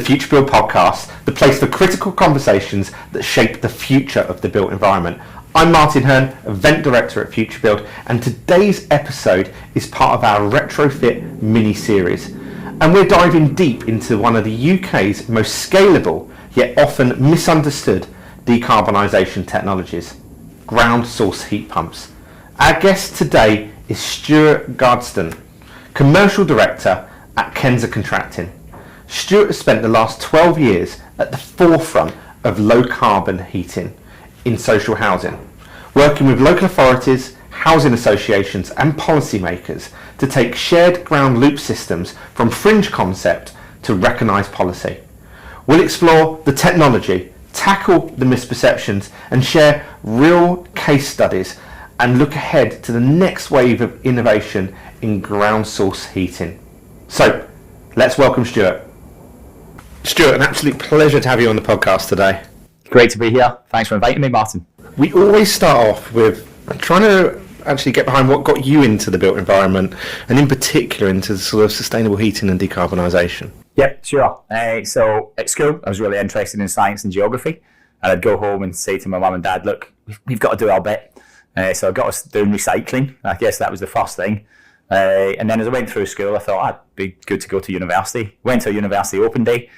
the Futurebuild podcast, the place for critical conversations that shape the future of the built environment. I'm Martin Hurn, Event Director at Futurebuild, and today's episode is part of our Retrofit Mini Series. And we're diving deep into one of the UK's most scalable, yet often misunderstood, decarbonisation technologies, ground source heat pumps. Our guest today is Stuart Gadsden, Commercial Director at Kensa Contracting. Stuart has spent the last 12 years at the forefront of low carbon heating in social housing, working with local authorities, housing associations and policymakers to take shared ground loop systems from fringe concept to recognised policy. We'll explore the technology, tackle the misperceptions and share real case studies and look ahead to the next wave of innovation in ground source heating. So let's welcome Stuart. Stuart, an absolute pleasure to have you on the podcast today. Great to be here. Thanks for inviting me, Martin. We always start off with trying to actually get behind what got you into the built environment and in particular into sort of sustainable heating and decarbonisation. Yeah, sure. So at school, I was really interested in science and geography. And I'd go home and say to my mum and dad, look, we've got to do our bit. So I got us doing recycling. I guess that was the first thing. And then as I went through school, I thought it'd be good to go to university. Went to a university open day.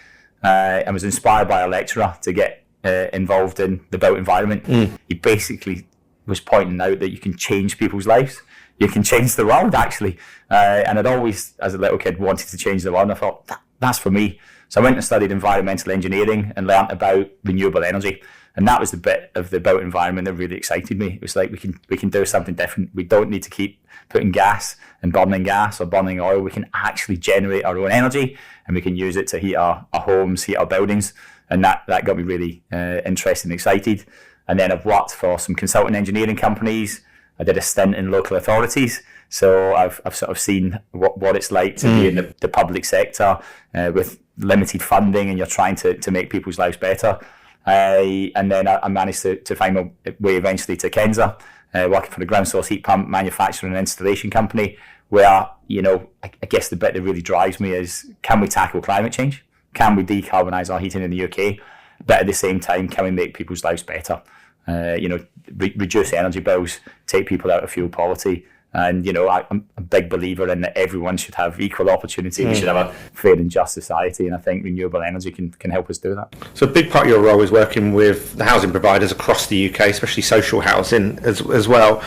And was inspired by a lecturer to get involved in the built environment. He basically was pointing out that you can change people's lives. You can change the world, actually. And I'd always, as a little kid, wanted to change the world. And I thought, that's for me. So I went and studied environmental engineering and learnt about renewable energy. And that was the bit of the built environment that really excited me. It was like, we can do something different. We don't need to keep putting gas and burning gas or burning oil. We can actually generate our own energy and we can use it to heat our homes, heat our buildings. And that got me really interested and excited. And then I've worked for some consulting engineering companies. I did a stint in local authorities. So I've sort of seen what it's like to be in the public sector with limited funding and you're trying to make people's lives better. And then I managed to find my way eventually to Kensa, working for the ground source heat pump manufacturing and installation company, where, I guess the bit that really drives me is, can we tackle climate change? Can we decarbonise our heating in the UK? But at the same time, can we make people's lives better? Reduce energy bills, take people out of fuel poverty. And, I'm a big believer in that everyone should have equal opportunity. We should have a fair and just society. And I think renewable energy can help us do that. So a big part of your role is working with the housing providers across the UK, especially social housing as well.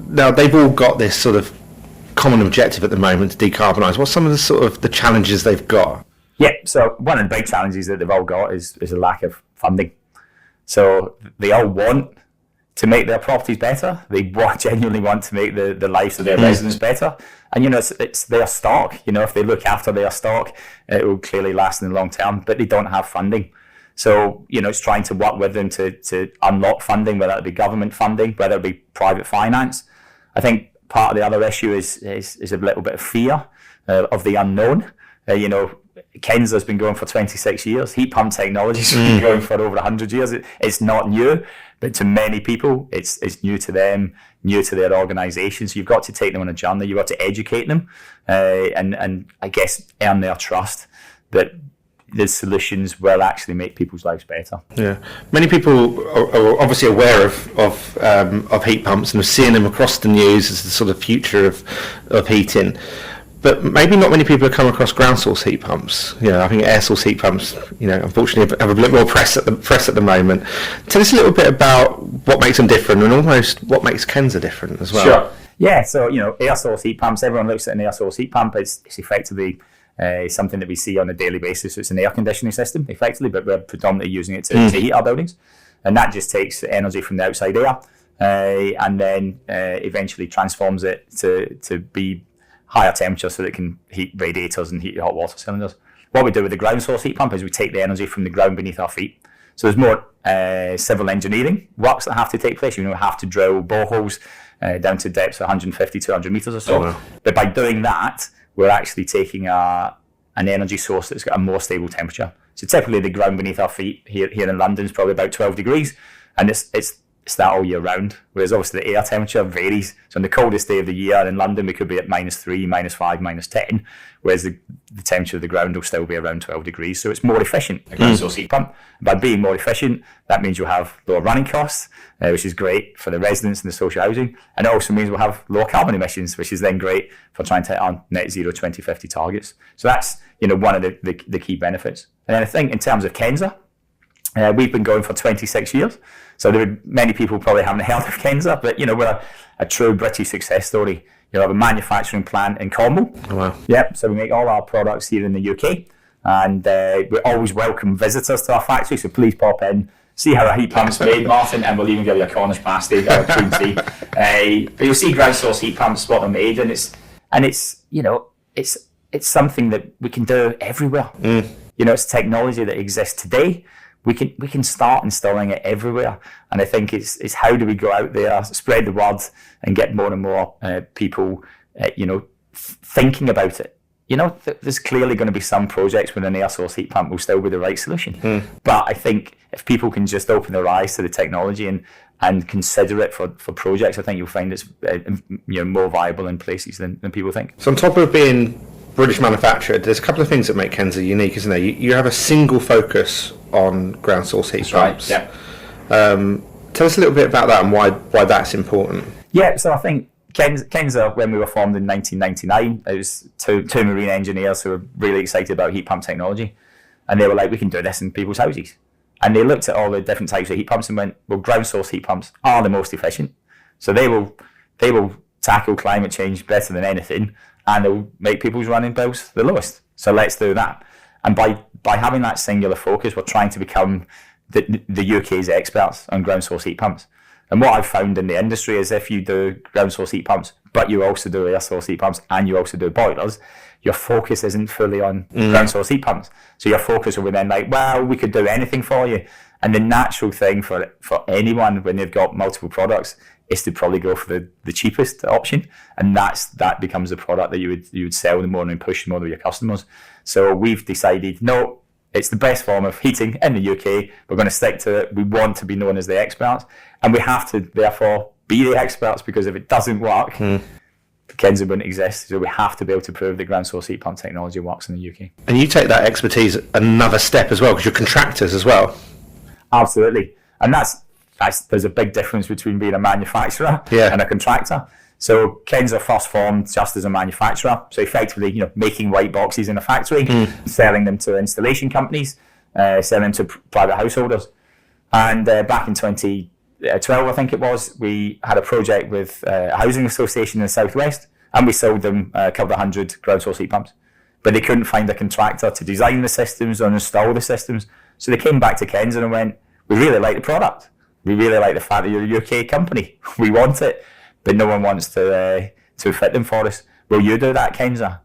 Now, they've all got this sort of common objective at the moment to decarbonise. What's some of the sort of the challenges they've got? Yeah, so one of the big challenges that they've all got is a lack of funding. So they all want to make their properties better. They genuinely want to make the lives of their residents better. And, it's their stock. If they look after their stock, it will clearly last in the long term, but they don't have funding. So, it's trying to work with them to unlock funding, whether it be government funding, whether it be private finance. I think part of the other issue is a little bit of fear of the unknown. Kensa's been going for 26 years. Heat pump technology's been going for over 100 years. It's not new, but to many people, it's new to them, new to their organisation. So you've got to take them on a journey. You've got to educate them and I guess earn their trust that the solutions will actually make people's lives better. Yeah, many people are obviously aware of heat pumps and are seeing them across the news as the sort of future of heating. But maybe not many people have come across ground source heat pumps. I think air source heat pumps, unfortunately have a bit more press at the moment. Tell us a little bit about what makes them different and almost what makes Kensa different as well. Sure. Yeah, so, air source heat pumps, everyone looks at an air source heat pump. It's effectively something that we see on a daily basis. It's an air conditioning system, effectively, but we're predominantly using it to heat our buildings. And that just takes energy from the outside air and then eventually transforms it to be higher temperature so that it can heat radiators and heat your hot water cylinders. What we do with the ground source heat pump is we take the energy from the ground beneath our feet. So there's more civil engineering works that have to take place. We have to drill boreholes down to depths of 150, 200 metres or so. Oh, wow. But by doing that, we're actually taking an energy source that's got a more stable temperature. So typically the ground beneath our feet here in London is probably about 12 degrees. And it's it's that all year round. Whereas obviously the air temperature varies. So on the coldest day of the year in London, we could be at -3, -5, -10, whereas the temperature of the ground will still be around 12 degrees. So it's more efficient, a ground source heat pump. By being more efficient, that means you'll have lower running costs, which is great for the residents and the social housing. And it also means we'll have lower carbon emissions, which is then great for trying to hit our net zero 2050 targets. So that's, one of the key benefits. And then I think in terms of Kensa, we've been going for 26 years. So many people probably haven't heard of Kensa, but we're a true British success story. You have a manufacturing plant in Cornwall. Oh, wow. Yep. So we make all our products here in the UK, and we always welcome visitors to our factory. So please pop in, see how a heat pump's made, Martin, and we'll even give you a Cornish pasty or a cream tea. But you'll see ground source heat pumps, what they're made, and it's something that we can do everywhere. It's technology that exists today. We can start installing it everywhere, and I think it's how do we go out there, spread the word, and get more and more people, thinking about it. There's clearly going to be some projects where an air source heat pump will still be the right solution, but I think if people can just open their eyes to the technology and consider it for projects, I think you'll find it's more viable in places than people think. So on top of being British manufactured, there's a couple of things that make Kensa unique, isn't there? You have a single focus on ground source heat pumps. Right, yeah. Tell us a little bit about that and why that's important. Yeah, so I think Kensa, when we were formed in 1999, it was two marine engineers who were really excited about heat pump technology, and they were like, we can do this in people's houses. And they looked at all the different types of heat pumps and went, well, ground source heat pumps are the most efficient, so they will tackle climate change better than anything, and they'll make people's running bills the lowest. So let's do that. And by having that singular focus, we're trying to become the UK's experts on ground source heat pumps. And what I've found in the industry is if you do ground source heat pumps, but you also do air source heat pumps and you also do boilers, your focus isn't fully on ground source heat pumps. So your focus will be then like, well, we could do anything for you. And the natural thing for anyone when they've got multiple products is to probably go for the cheapest option, and that becomes the product that you would sell the more and push more to your customers. So we've decided, no, it's the best form of heating in the UK. We're going to stick to it. We want to be known as the experts, and we have to therefore be the experts, because if it doesn't work, Kensa wouldn't exist. So we have to be able to prove that ground source heat pump technology works in the UK. And you take that expertise another step as well, because you're contractors as well. Absolutely, and there's a big difference between being a manufacturer and a contractor. So Kensa first formed just as a manufacturer, so effectively, making white boxes in a factory, selling them to installation companies, selling them to private householders. And back in 2012, I think it was, we had a project with a housing association in the southwest, and we sold them a couple of 100 ground source heat pumps. But they couldn't find a contractor to design the systems or install the systems. So they came back to Kensa and went, we really like the product. We really like the fact that you're a UK company. We want it, but no one wants to fit them for us. Will you do that, Kensa?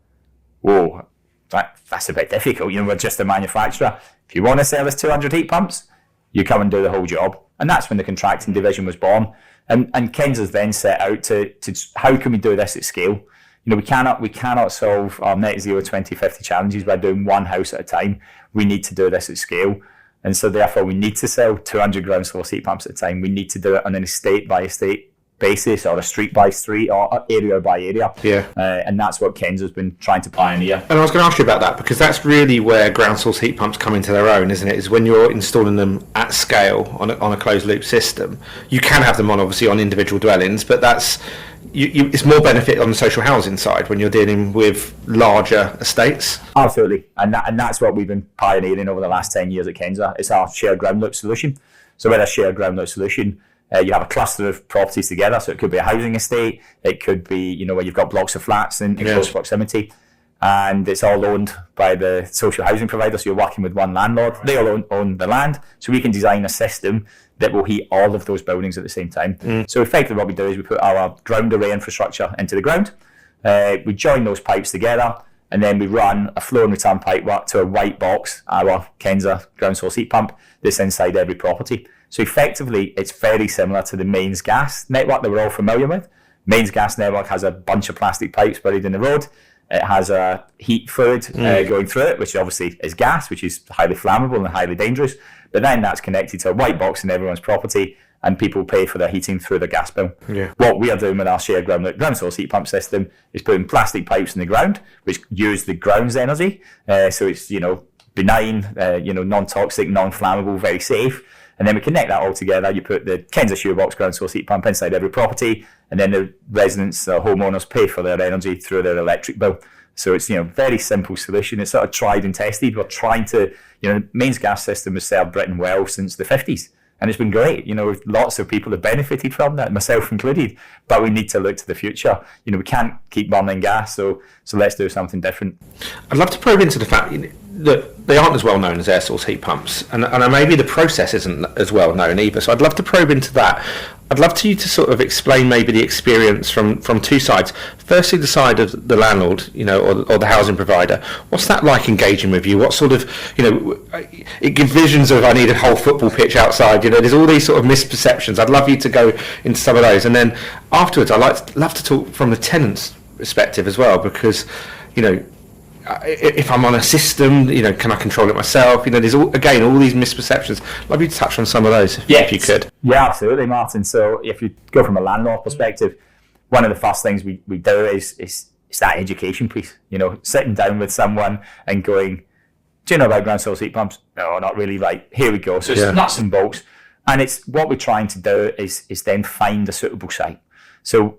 Whoa, that's a bit difficult. We're just a manufacturer. If you want to sell us 200 heat pumps, you come and do the whole job. And that's when the contracting division was born. And Kensa's then set out to how can we do this at scale? We cannot solve our net zero 2050 challenges by doing one house at a time. We need to do this at scale. And so therefore we need to sell 200 ground source heat pumps at a time. We need to do it on an estate by estate basis, or a street by street, or area by area. And that's what Kensa's been trying to pioneer. And I was going to ask you about that, because that's really where ground source heat pumps come into their own, isn't it? Is when you're installing them at scale on a closed loop system. You can have them obviously on individual dwellings, but it's more benefit on the social housing side when you're dealing with larger estates. Absolutely, and that's what we've been pioneering over the last 10 years at Kensa. It's our shared ground loop solution. So with a shared ground loop solution, you have a cluster of properties together. So it could be a housing estate, it could be where you've got blocks of flats in close proximity, and it's all owned by the social housing provider. So you're working with one landlord. They all own the land, so we can design a system that will heat all of those buildings at the same time. So effectively what we do is we put our ground array infrastructure into the ground, we join those pipes together, and then we run a flow and return pipe work to a white box, our Kensa ground source heat pump, that's inside every property. So effectively it's very similar to the mains gas network that we're all familiar with. Mains gas network has a bunch of plastic pipes buried in the road. It has a heat fluid going through it, which obviously is gas, which is highly flammable and highly dangerous. But then that's connected to a white box in everyone's property, and people pay for their heating through their gas bill. Yeah. What we are doing with our shared ground source heat pump system is putting plastic pipes in the ground, which use the ground's energy. So it's, benign, non-toxic, non-flammable, very safe. And then we connect that all together. You put the Kensa shoebox ground source heat pump inside every property, and then the residents, homeowners, pay for their energy through their electric bill. So it's, very simple solution. It's sort of tried and tested. We're trying to, the mains gas system has served Britain well since the 50s. And it's been great. Lots of people have benefited from that, myself included. But we need to look to the future. We can't keep burning gas, so let's do something different. I'd love to probe into the fact that they aren't as well known as air source heat pumps, and maybe the process isn't as well known either. So I'd love to probe into that. I'd love you to sort of explain maybe the experience from two sides. Firstly, the side of the landlord, or the housing provider. What's that like engaging with you? What sort of, it gives visions of I need a whole football pitch outside. There's all these sort of misperceptions. I'd love you to go into some of those, and then afterwards, I'd love to talk from the tenant's perspective as well, because, if I'm on a system, can I control it myself? There's all these misperceptions. I'd love you to touch on some of those, if you could. Yeah, absolutely, Martin. So if you go from a landlord perspective, one of the first things we do is that education piece. Sitting down with someone and going, do you know about ground source heat pumps? No, not really. Right, here we go. So it's nuts and bolts. And it's what we're trying to do is then find a suitable site. So,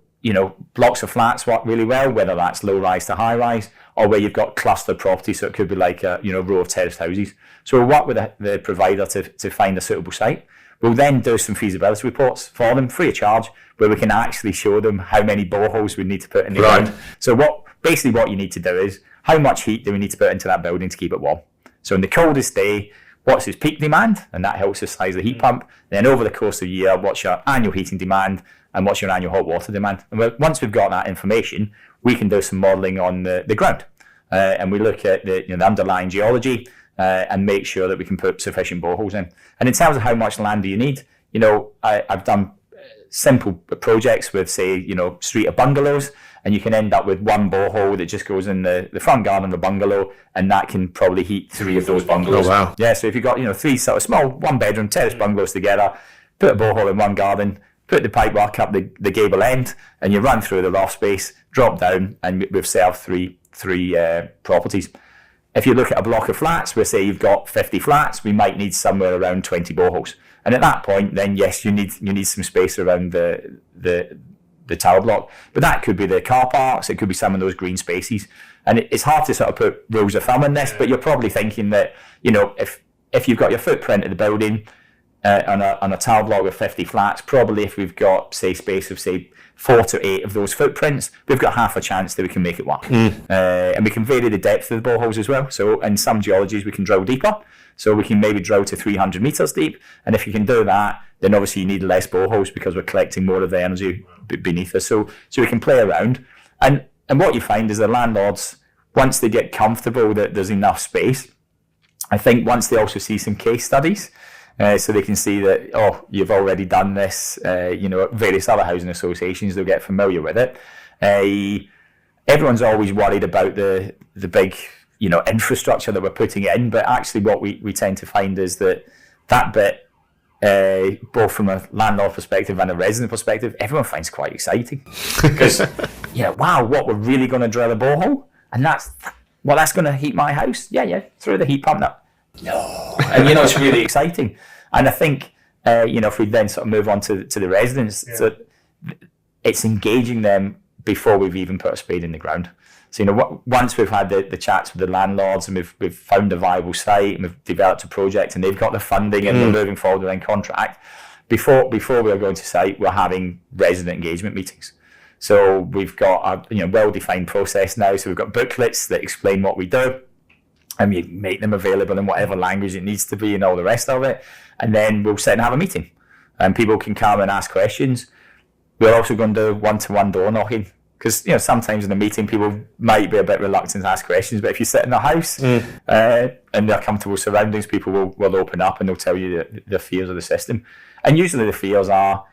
blocks of flats work really well, whether that's low rise to high rise, or where you've got clustered property, so it could be like a row of terraced houses. So we'll work with the provider to find a suitable site. We'll then do some feasibility reports for them, free of charge, where we can actually show them how many boreholes we need to put in the ground. So what you need to do is, how much heat do we need to put into that building to keep it warm? So in the coldest day, what's its peak demand? And that helps us size the heat pump. And then over the course of the year, what's your annual heating demand? And what's your annual hot water demand? And once we've got that information, we can do some modelling on the ground. And we look at the underlying geology and make sure that we can put sufficient boreholes in. And in terms of how much land do you need, I've done simple projects with, say, street of bungalows, and you can end up with one borehole that just goes in the front garden of a bungalow, and that can probably heat 3 of those bungalows. Oh, wow. Yeah, so if you've got 3 sort of small, 1-bedroom terrace bungalows together, put a borehole in one garden, put the pipework up the gable end, and you run through the loft space, drop down, and we've served three properties. If you look at a block of flats, where say you've got 50 flats, we might need somewhere around 20 boreholes. And at that point, then yes, you need some space around the tower block. But that could be the car parks, it could be some of those green spaces. And it's hard to sort of put rules of thumb in this, but you're probably thinking that, if you've got your footprint of the building on a tower block of 50 flats, probably if we've got, say, space of, say, 4 to 8 of those footprints, we've got half a chance that we can make it work. And we can vary the depth of the boreholes as well. So in some geologies, we can drill deeper. So we can maybe drill to 300 metres deep. And if you can do that, then obviously you need less boreholes because we're collecting more of the energy beneath us. So we can play around. And what you find is the landlords, once they get comfortable that there's enough space, I think once they also see some case studies, so they can see that, you've already done this, various other housing associations, they'll get familiar with it. Everyone's always worried about the big, infrastructure that we're putting in, but actually what we tend to find is that bit, both from a landlord perspective and a resident perspective, everyone finds quite exciting. Because, wow, what, we're really going to drill a borehole? And that's going to heat my house? Yeah, through the heat pump. No. And, it's really exciting. And I think, if we then sort of move on to the residents, so it's engaging them before we've even put a spade in the ground. So, once we've had the chats with the landlords and we've found a viable site and we've developed a project and they've got the funding and we're moving forward with a contract, before we're going to site, we're having resident engagement meetings. So we've got a well-defined process now. So we've got booklets that explain what we do, and we make them available in whatever language it needs to be and all the rest of it. And then we'll sit and have a meeting, and people can come and ask questions. We're also going to do one-to-one door knocking, because sometimes in a meeting people might be a bit reluctant to ask questions, but if you sit in the house and they're comfortable surroundings, people will open up and they'll tell you the fears of the system. And usually the fears are,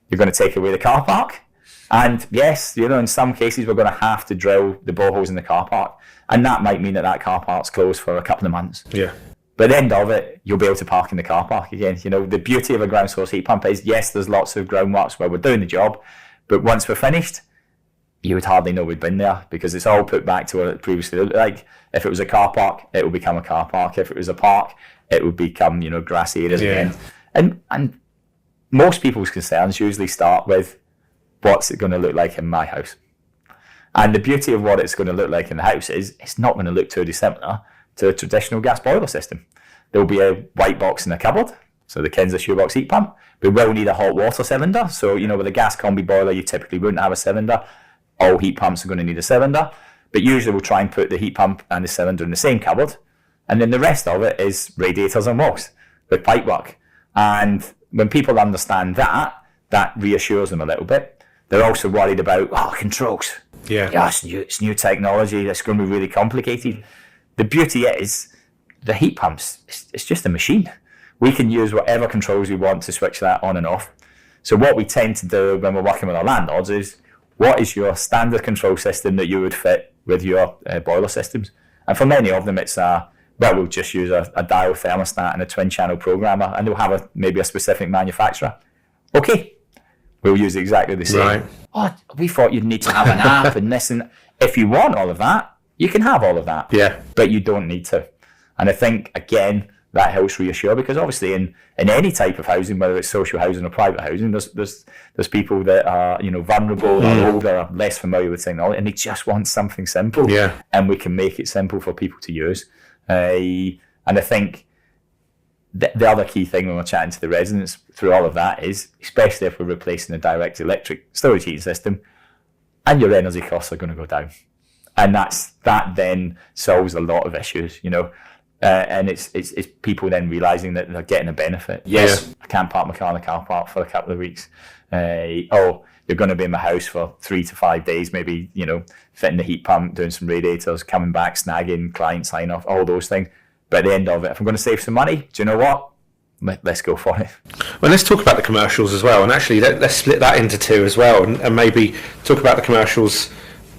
you're going to take away the car park. And yes, in some cases we're going to have to drill the boreholes in the car park, and that might mean that car park's closed for a couple of months. Yeah. But at the end of it, you'll be able to park in the car park again. You know, the beauty of a ground source heat pump is, yes, there's lots of groundworks where we're doing the job, but once we're finished, you would hardly know we'd been there because it's all put back to what it previously looked like. If it was a car park, it will become a car park. If it was a park, it would become, you know, grassy areas again. And most people's concerns usually start with, what's it going to look like in my house? And the beauty of what it's going to look like in the house is it's not going to look too dissimilar to a traditional gas boiler system. There'll be a white box in the cupboard, so the Kensa shoebox heat pump. We will need a hot water cylinder. So, you know, with a gas combi boiler, you typically wouldn't have a cylinder. All heat pumps are going to need a cylinder. But usually we'll try and put the heat pump and the cylinder in the same cupboard. And then the rest of it is radiators and walls with pipework. And when people understand that, that reassures them a little bit. They're also worried about, controls. Yeah, it's new technology. That's going to be really complicated. The beauty is, the heat pumps, it's just a machine. We can use whatever controls we want to switch that on and off. So what we tend to do when we're working with our landlords is, what is your standard control system that you would fit with your boiler systems? And for many of them, it's we'll just use a dial thermostat and a twin channel programmer, and they'll have maybe a specific manufacturer. Okay, we'll use exactly the same. Right. Oh, we thought you'd need to have an app and this, and if you want all of that, you can have all of that. Yeah. But you don't need to. And I think, again, that helps reassure, because obviously in any type of housing, whether it's social housing or private housing, there's people that are, you know, vulnerable or older, or less familiar with technology, and they just want something simple. Yeah. And we can make it simple for people to use. And I think the other key thing when we're chatting to the residents through all of that is, especially if we're replacing a direct electric storage heating system, and your energy costs are going to go down. And that then solves a lot of issues, you know. And it's people then realising that they're getting a benefit. Yes, I can't park my car in the car park for a couple of weeks. You're going to be in my house for 3 to 5 days, maybe, you know, fitting the heat pump, doing some radiators, coming back, snagging, client sign off, all those things. But at the end of it, if I'm going to save some money, do you know what? Let's go for it. Well, let's talk about the commercials as well. And actually, let's split that into two as well, and maybe talk about the commercials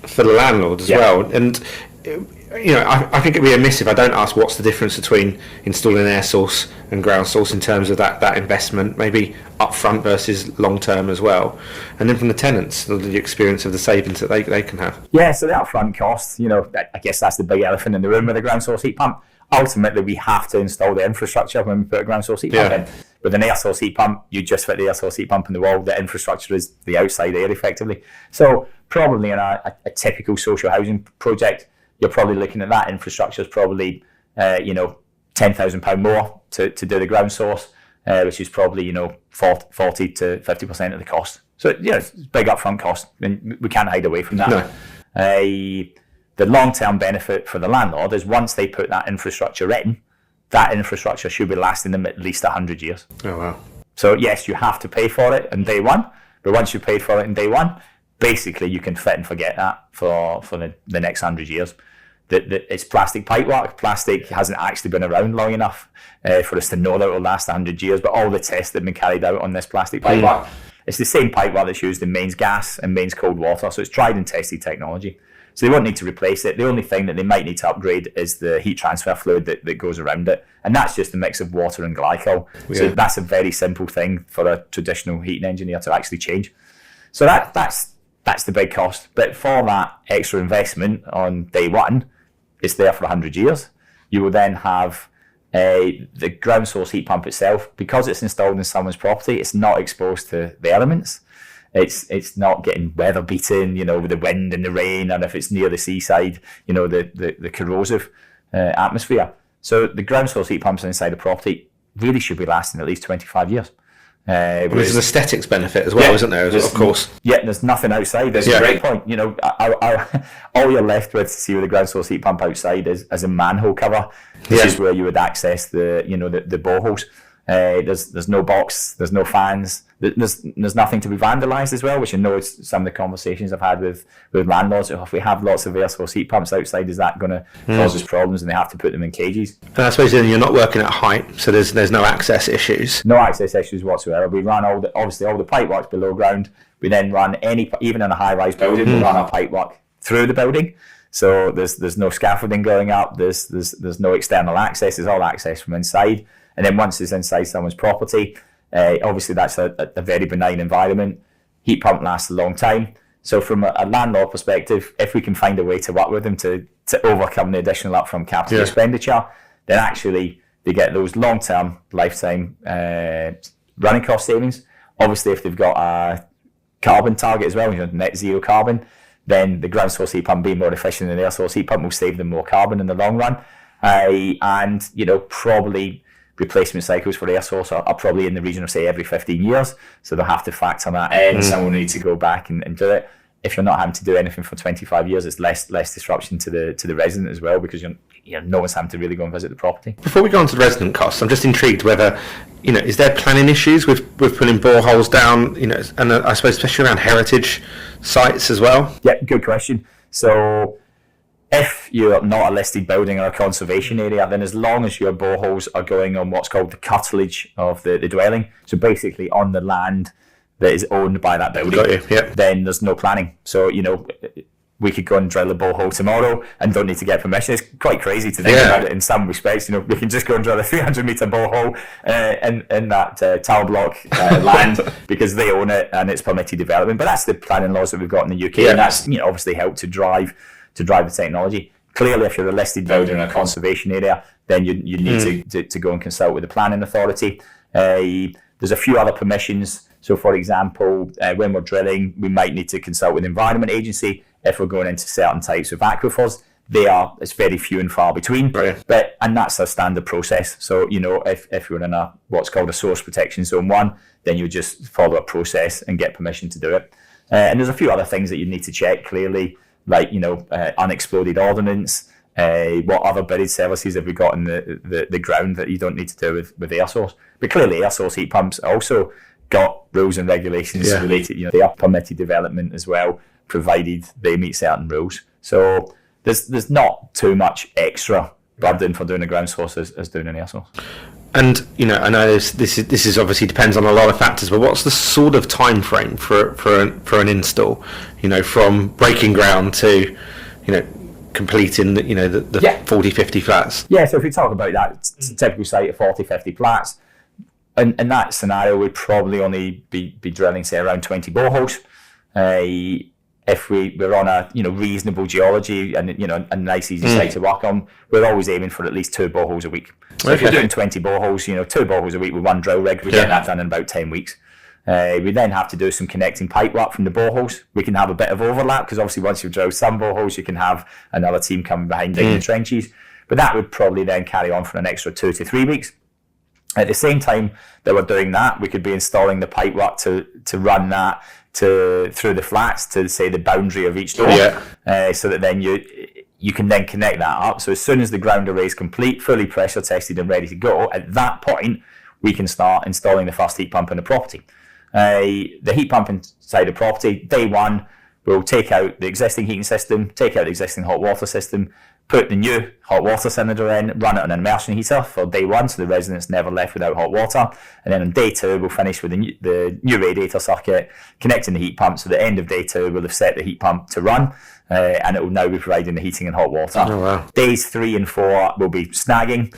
for the landlord as well. And you know, I think it'd be amiss if I don't ask what's the difference between installing air source and ground source in terms of that investment, maybe upfront versus long term as well. And then from the tenants, the experience of the savings that they can have. Yeah, so the upfront cost, you know, I guess that's the big elephant in the room with a ground source heat pump. Ultimately, we have to install the infrastructure when we put a ground source heat pump in. With an air source heat pump, you just fit the air source heat pump in the wall. The infrastructure is the outside air, effectively. So probably in a typical social housing project, you're probably looking at that infrastructure is probably, £10,000 more to do the ground source, which is probably, 40 to 50% of the cost. So, yeah, it's a big upfront cost, and we can't hide away from that. No. The long-term benefit for the landlord is once they put that infrastructure in, that infrastructure should be lasting them at least 100 years. Oh, wow. So, yes, you have to pay for it on day one, but once you've paid for it in day one, basically you can fit and forget that for the next 100 years. It's plastic pipework. Plastic hasn't actually been around long enough for us to know that it will last 100 years, but all the tests that have been carried out on this plastic pipework, it's the same pipework that's used in mains gas and mains cold water, so it's tried and tested technology. So they won't need to replace it. The only thing that they might need to upgrade is the heat transfer fluid that goes around it, and that's just a mix of water and glycol. Yeah. So that's a very simple thing for a traditional heating engineer to actually change. So that's the big cost. But for that extra investment on day one, it's there for 100 years. You will then have the ground source heat pump itself, because it's installed in someone's property, it's not exposed to the elements. It's not getting weather beaten, with the wind and the rain, and if it's near the seaside, the corrosive atmosphere. So the ground source heat pumps inside a property really should be lasting at least 25 years. There's an aesthetics benefit as well, isn't there? Of course. Yeah, there's nothing outside. That's a great point. All you're left with to see with the ground source heat pump outside is a manhole cover. This is where you would access the boreholes. There's no box, there's no fans, there's nothing to be vandalised as well, which I know is some of the conversations I've had with landlords. If we have lots of air source heat pumps outside, is that going to cause us problems, and they have to put them in cages? And I suppose then you're not working at height, so there's no access issues. No access issues whatsoever. We run all the pipe works below ground. We then run even in a high-rise building, we run our pipe work through the building. So there's no scaffolding going up. There's no external access. There's all access from inside. And then once it's inside someone's property, obviously that's a very benign environment. Heat pump lasts a long time. So from a landlord perspective, if we can find a way to work with them to overcome the additional upfront capital expenditure, then actually they get those long-term lifetime running cost savings. Obviously, if they've got a carbon target as well, net zero carbon, then the ground source heat pump being more efficient than the air source heat pump will save them more carbon in the long run. And probably replacement cycles for air source are probably in the region of, say, every 15 years. So they'll have to factor that in. Someone will need to go back and do it. If you're not having to do anything for 25 years, it's less disruption to the resident as well, because no one's having to really go and visit the property. Before we go on to the resident costs, I'm just intrigued whether, is there planning issues with putting boreholes down, and I suppose especially around heritage sites as well? Yeah, good question. So if you're not a listed building or a conservation area, then as long as your boreholes are going on what's called the curtilage of the dwelling, so basically on the land that is owned by that building, then there's no planning. So, we could go and drill a borehole tomorrow and don't need to get permission. It's quite crazy to think about it in some respects. We can just go and drill a 300-metre borehole in that tower block land because they own it and it's permitted development. But that's the planning laws that we've got in the UK, and that's obviously helped to drive the technology. Clearly, if you're a listed building in a conservation area, then you need to go and consult with the planning authority. There's a few other permissions. So, for example, when we're drilling, we might need to consult with the Environment Agency if we're going into certain types of aquifers. It's very few and far between, and that's a standard process. So, if you're in what's called a source protection zone 1, then you just follow a process and get permission to do it. And there's a few other things that you need to check clearly, like unexploded ordnance. What other buried services have we got in the ground that you don't need to do with air source? But clearly, air source heat pumps also got rules and regulations related. They are permitted development as well, provided they meet certain rules. So there's not too much extra burden for doing a ground source as doing an air source. And I know this is obviously depends on a lot of factors, but what's the sort of time frame for an install? From breaking ground to completing the 40-50 flats. Yeah, so if we talk about that typical site of 40-50 flats, in that scenario, we'd probably only be drilling, say, around 20 boreholes. If we're on a reasonable geology and a nice easy site to work on, we're always aiming for at least 2 boreholes a week. So if you're doing 20 boreholes, 2 boreholes a week with 1 drill rig, we get that done in about 10 weeks. We then have to do some connecting pipe work from the boreholes. We can have a bit of overlap because obviously once you've drilled some boreholes, you can have another team coming behind digging the trenches. But that would probably then carry on for an extra 2 to 3 weeks. At the same time that we're doing that, we could be installing the pipework to run that through the flats to, say, the boundary of each door, so that then you can then connect that up. So as soon as the ground array is complete, fully pressure tested and ready to go, at that point we can start installing the first heat pump in the property. The heat pump inside the property, day one, we'll take out the existing heating system, take out the existing hot water system, put the new hot water cylinder in, run it on an immersion heater for day one, so the resident's never left without hot water. And then on day 2, we'll finish with the new radiator circuit, connecting the heat pump. So at the end of day 2, we'll have set the heat pump to run, and it will now be providing the heating and hot water. Oh, wow. Days 3 and 4 will be snagging,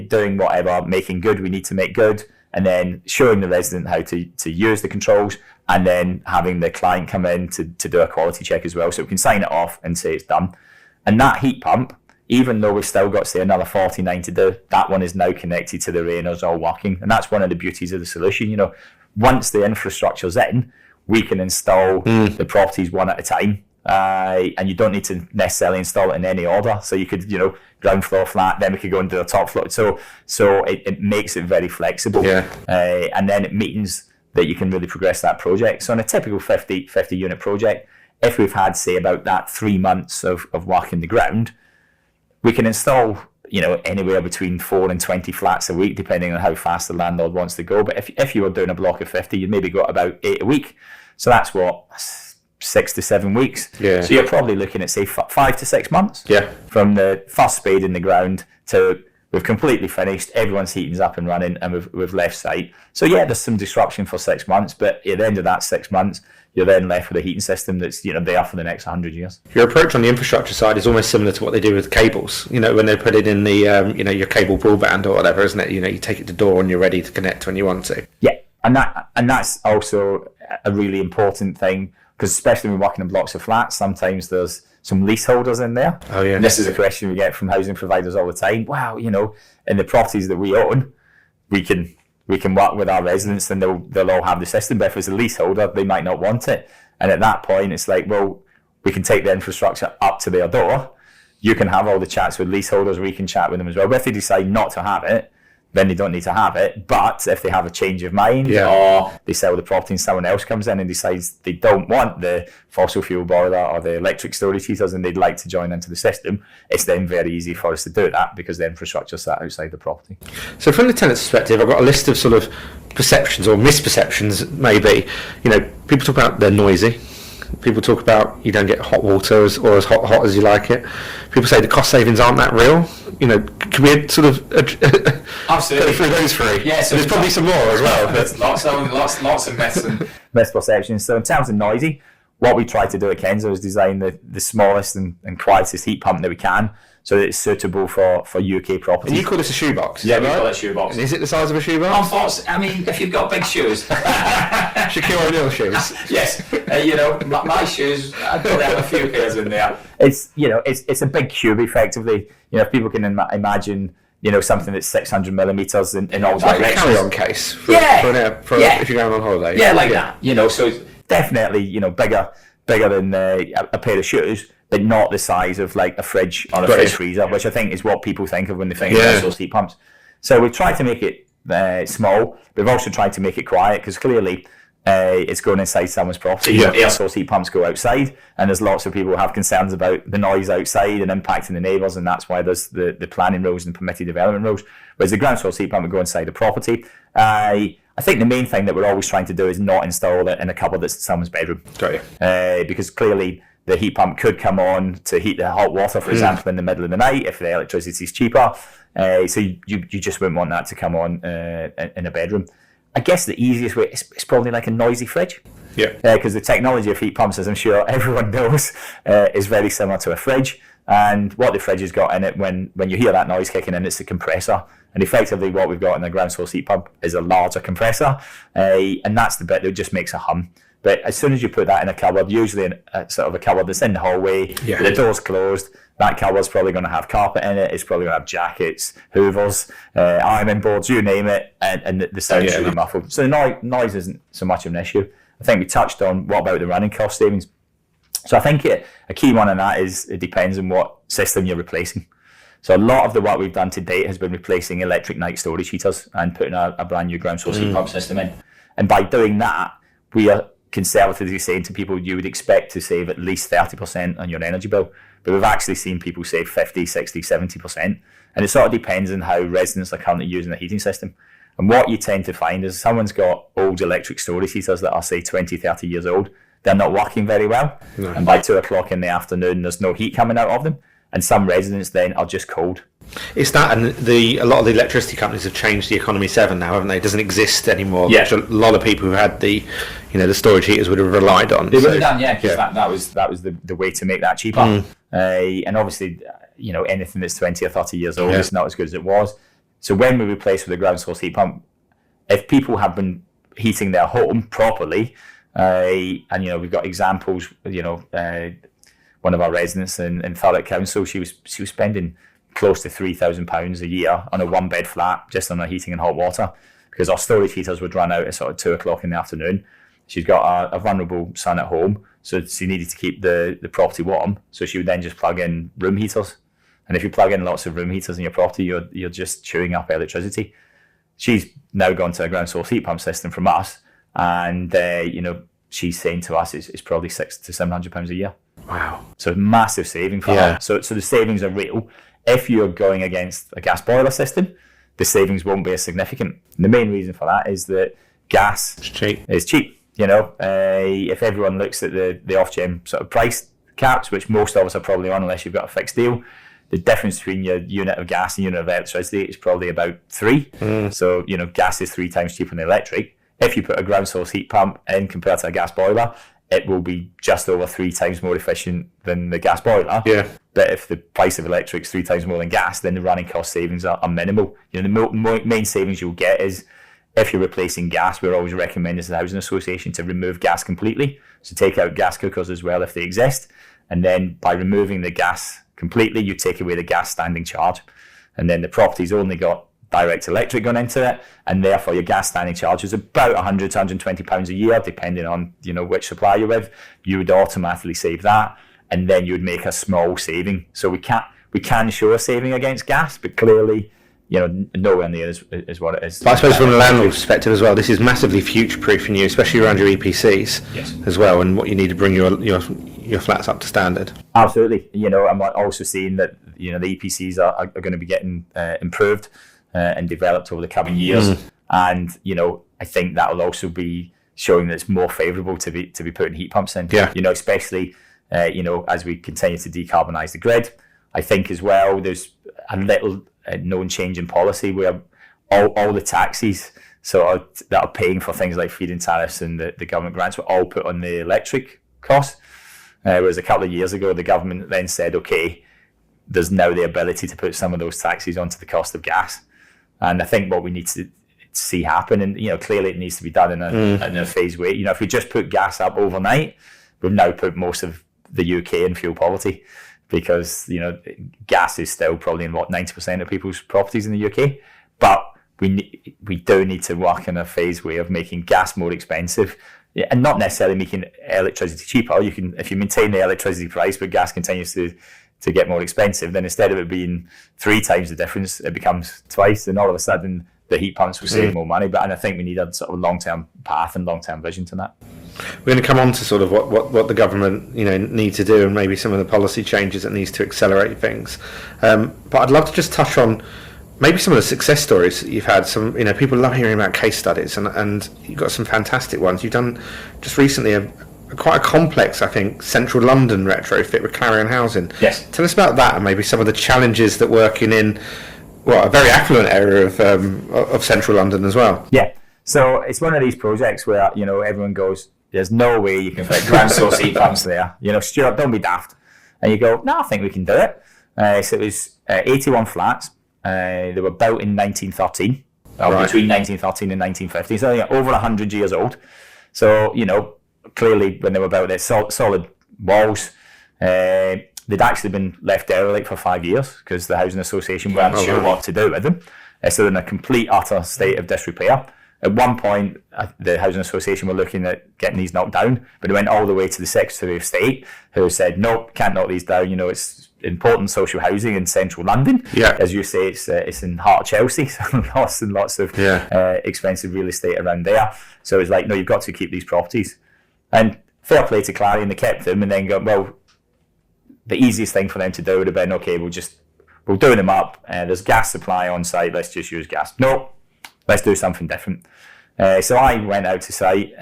doing whatever making good we need to make good, and then showing the resident how to use the controls, and then having the client come in to do a quality check as well, so we can sign it off and say it's done. And that heat pump, even though we've still got, say, another 49 to do, that one is now connected to the array and is all working. And that's one of the beauties of the solution. Once the infrastructure's in, we can install the properties one at a time. And you don't need to necessarily install it in any order. So you could, ground floor flat, then we could go and do a top floor. So it makes it very flexible. And then it means that you can really progress that project. So on a typical 50 unit project, if we've had, say, about that 3 months of work in the ground, we can install, anywhere between 4 and 20 flats a week, depending on how fast the landlord wants to go. But if you were doing a block of 50, you'd maybe got about 8 a week. So that's 6 to 7 weeks. Yeah. So you're probably looking at, say, 5 to 6 months from the first spade in the ground to we've completely finished, everyone's heating's up and running, and we've left site. So yeah, there's some disruption for 6 months, but at the end of that 6 months, you're then left with a heating system that's there for the next 100 years. Your approach on the infrastructure side is almost similar to what they do with cables. When they put it in the your cable broadband or whatever, isn't it? You take it to door and you're ready to connect when you want to. Yeah, and that's also a really important thing, because especially when we're working in blocks of flats, sometimes there's some leaseholders in there. Oh yeah. And this is a question we get from housing providers all the time. Wow, in the properties that we own, we can work with our residents and they'll all have the system, but if it's a leaseholder, they might not want it. And at that point, it's like, well, we can take the infrastructure up to their door. You can have all the chats with leaseholders, we can chat with them as well. But if they decide not to have it, then they don't need to have it. But if they have a change of mind, or they sell the property and someone else comes in and decides they don't want the fossil fuel boiler or the electric storage heaters and they'd like to join into the system, it's then very easy for us to do that because the infrastructure sat outside the property. So from the tenant's perspective, I've got a list of sort of perceptions or misperceptions maybe. People talk about they're noisy. People talk about you don't get hot water or as hot as you like it. People say the cost savings aren't that real. Can we sort of absolutely go through those three? Yeah, so there's probably some more as well. There's lots of misperceptions. So in terms of noisy, what we try to do at Kensa is design the smallest and quietest heat pump that we can, so that it's suitable for UK properties. And you call this a shoebox? Yeah, we call it a shoebox. And is it the size of a shoebox? Unfortunately, if you've got big shoes. Shaquille O'Neal shoes. Yes, my shoes, I probably have a few pairs in there. It's a big cube, effectively. If people can imagine, something that's 600 millimeters in all directions. Like a carry-on case for if you're going on holiday. Yeah, like that. So it's definitely, bigger than a pair of shoes, but not the size of like a fridge or a fridge freezer, which I think is what people think of when they think of those heat pumps. So we tried to make it small. We've also tried to make it quiet, because clearly it's going inside someone's property. Yeah. Air source heat pumps go outside, and there's lots of people who have concerns about the noise outside and impacting the neighbours, and that's why there's the planning rules and permitted development rules. Whereas the ground source heat pump would go inside the property. I think the main thing that we're always trying to do is not install it in a cupboard that's someone's bedroom. Got you. Because clearly the heat pump could come on to heat the hot water, for example, in the middle of the night if the electricity is cheaper. So you just wouldn't want that to come on in a bedroom. I guess the easiest way is probably like a noisy fridge. Yeah. Because the technology of heat pumps, as I'm sure everyone knows, is very similar to a fridge. And what the fridge has got in it, when you hear that noise kicking in, it's a compressor. And effectively what we've got in the ground source heat pump is a larger compressor. And that's the bit that just makes a hum. But as soon as you put that in a cupboard, usually in sort of a cupboard that's in the hallway, the door's closed, that cupboard's probably going to have carpet in it, it's probably going to have jackets, hoovers, ironing boards, you name it, and the sound's really muffled. So the noise isn't so much of an issue. I think we touched on what about the running cost savings. So I think a key one on that is it depends on what system you're replacing. So a lot of the work we've done to date has been replacing electric night storage heaters and putting a brand new ground source heat pump system in. And by doing that, we are conservatively saying to people you would expect to save at least 30% on your energy bill. But we've actually seen people save 50, 60, 70%. And it sort of depends on how residents are currently using the heating system. And what you tend to find is someone's got old electric storage heaters that are, say, 20, 30 years old. They're not working very well. No. And by 2 o'clock in the afternoon, there's no heat coming out of them. And some residents then are just cold. It's that, and a lot of the electricity companies have changed the Economy 7 now, haven't they? It doesn't exist anymore, which a lot of people who had the storage heaters would have relied on. They would have done, because that was the way to make that cheaper. And obviously, anything that's 20 or 30 years old is not as good as it was. So when we replace with a ground source heat pump, if people have been heating their home properly, and we've got examples, one of our residents in Thurrock Council, she was spending close to £3,000 a year on a one-bed flat just on her heating and hot water, because our storage heaters would run out at sort of 2 o'clock in the afternoon. She's got a vulnerable son at home, so she needed to keep the property warm, so she would then just plug in room heaters. And if you plug in lots of room heaters in your property, you're just chewing up electricity. She's now gone to a ground source heat pump system from us, and she's saying to us it's probably £600 to £700 a year. Wow. So massive saving for her. So the savings are real. If you're going against a gas boiler system, the savings won't be as significant. And the main reason for that is that gas is cheap. If everyone looks at the Ofgem sort of price caps, which most of us are probably on unless you've got a fixed deal, the difference between your unit of gas and unit of electricity is probably about 3. So, gas is 3 times cheaper than electric. If you put a ground source heat pump in compared to a gas boiler, it will be just over 3 times more efficient than the gas boiler. Yeah. But if the price of electric is 3 times more than gas, then the running cost savings are minimal. The main savings you'll get is if you're replacing gas, we're always recommending as the Housing Association to remove gas completely. So take out gas cookers as well if they exist. And then by removing the gas completely, you take away the gas standing charge. And then the property's only got direct electric going into it, and therefore your gas standing charge is about £100 to £120 a year, depending on which supplier you're with. You would automatically save that, and then you would make a small saving. So we can show a saving against gas, but clearly, nowhere near is what it is. But I suppose from a landlord perspective as well, this is massively future-proofing you, especially around your EPCs as well, and what you need to bring your flats up to standard. Absolutely. I'm also seeing that the EPCs are going to be getting improved and developed over the coming years, and I think that will also be showing that it's more favourable to be putting heat pumps in. Yeah. Especially as we continue to decarbonise the grid. I think as well there's a little known change in policy where all the taxes that are paying for things like feed-in tariffs and the government grants were all put on the electric cost. Whereas a couple of years ago, the government then said, okay, there's now the ability to put some of those taxes onto the cost of gas. And I think what we need to see happen, and clearly it needs to be done in a phased way. If we just put gas up overnight, we've now put most of the UK in fuel poverty, because gas is still probably in 90% of people's properties in the UK. But we do need to work in a phased way of making gas more expensive, and not necessarily making electricity cheaper. If you maintain the electricity price, but gas continues to get more expensive, then instead of it being 3 times the difference, it becomes twice, and all of a sudden the heat pumps will save more money. And I think we need a sort of long-term path and long-term vision to that. We're going to come on to sort of what the government need to do, and maybe some of the policy changes that needs to accelerate things. But I'd love to just touch on maybe some of the success stories that you've had. Some people love hearing about case studies, and you've got some fantastic ones. You've done just recently quite a complex, I think, central London retrofit with Clarion Housing. Yes. Tell us about that, and maybe some of the challenges that working in a very affluent area of central London as well. Yeah. So it's one of these projects where everyone goes, "There's no way you can fit ground source heat pumps there." Stuart, don't be daft. And you go, "No, I think we can do it." So it was 81 flats. They were built in 1913, between 1913 and 1950. So over 100 years old. So clearly when they were built, they're solid walls. They'd actually been left derelict for 5 years because the Housing Association weren't sure what to do with them. So they're in a complete, utter state of disrepair. At one point, the Housing Association were looking at getting these knocked down, but it went all the way to the Secretary of State, who said, "Nope, can't knock these down. It's important social housing in central London." Yeah. As you say, it's in heart of Chelsea, so lots and lots of expensive real estate around there. So it's like, no, you've got to keep these properties. And fair play to Clarion, they kept them, and then go, well, the easiest thing for them to do would have been, okay, we'll do them up. There's gas supply on site. Let's just use gas. No, let's do something different. So I went out to site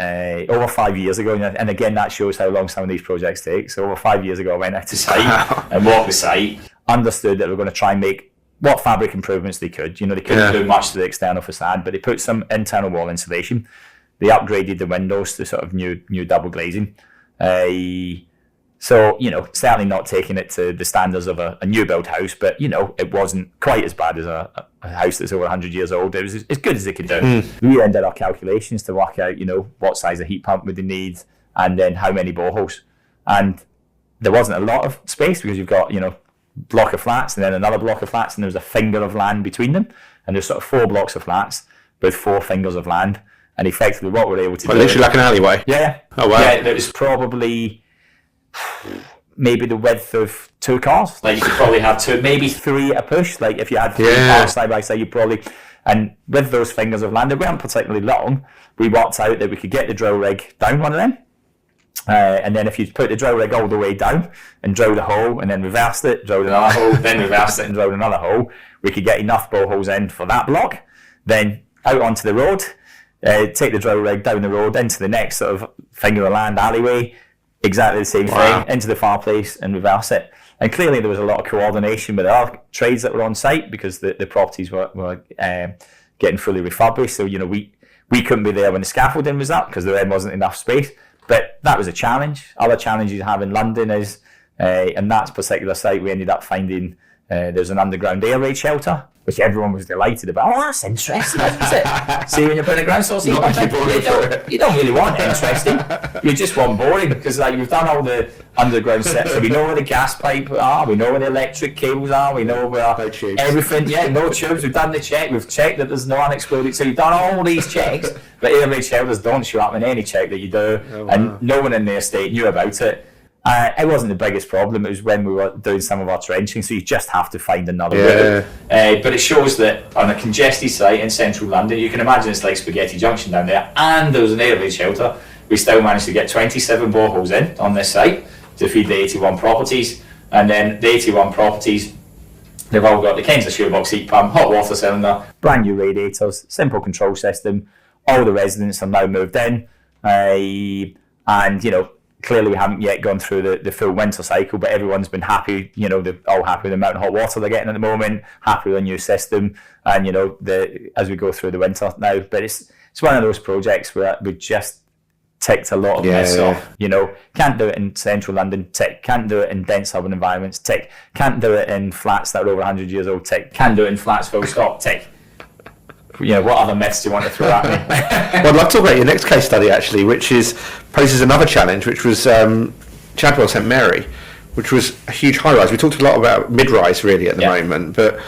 over 5 years ago, and again, that shows how long some of these projects take. So over 5 years ago, I went out to site and walked the site, understood that we were going to try and make what fabric improvements they could. They couldn't do much to the external facade, but they put some internal wall insulation. They upgraded the windows to sort of new double glazing. So, certainly not taking it to the standards of a new build house, but, it wasn't quite as bad as a house that's over 100 years old. It was as good as it could do. We then did our calculations to work out, what size of heat pump would they need, and then how many boreholes. And there wasn't a lot of space because you've got, block of flats and then another block of flats, and there was a finger of land between them. And there's sort of 4 blocks of flats with 4 fingers of land. And effectively what we're able to do... literally like an alleyway? Yeah. Oh, wow. Yeah, it was probably... maybe the width of 2 cars. Like you could probably have 2, maybe 3 at a push. Like if you had 3 cars side by side, you probably. And with those fingers of land, they weren't particularly long. We worked out that we could get the drill rig down one of them, and then if you put the drill rig all the way down and drilled a hole, and then reversed it, drilled another hole, then reversed it and drilled another hole, we could get enough boreholes in for that block. Then out onto the road, take the drill rig down the road into the next sort of finger of land alleyway. exactly the same Wow. thing, into the fireplace and reverse it. And clearly there was a lot of coordination with our trades that were on site because the properties were getting fully refurbished. So, you know, we couldn't be there when the scaffolding was up because there then wasn't enough space. But that was a challenge. Other challenges you have in London is, in that particular site, we ended up finding there's an underground air raid shelter, which everyone was delighted about. Oh, that's interesting, isn't it? See, when you're putting a ground source, you don't really want interesting. You just want boring because like we've done all the underground sets, so we know where the gas pipe are, we know where the electric cables are, we know where everything. Yeah, no tubes. We've done the check. We've checked that there's no unexploded. So you've done all these checks, but air raid shelters don't show up in any check that you do, and no one in the estate knew about it. It wasn't the biggest problem. It was when we were doing some of our trenching, so you just have to find another route. But it shows that on a congested site in central London, you can imagine it's like Spaghetti Junction down there, and there was an air raid shelter. We still managed to get 27 boreholes in on this site to feed the 81 properties, and then the 81 properties, they've all got the Kensa shoebox heat pump, hot water cylinder, brand new radiators, simple control system. All the residents are now moved in, and you know, clearly we haven't yet gone through the full winter cycle, but everyone's been happy. You know, they're all happy with the amount of hot water they're getting at the moment, happy with the new system, and you know, as we go through the winter now. But it's one of those projects where we just ticked a lot of this off. You know, can't do it in central London, tick. Can't do it in dense urban environments, tick. Can't do it in flats that are over 100 years old, tick. Can't do it in flats full stop, tick. You know, what other myths do you want to throw at me? Well, I'd like to talk about your next case study actually, which poses another challenge, which was Chadwell St Mary, which was a huge high-rise. We talked a lot about mid-rise really at the moment, but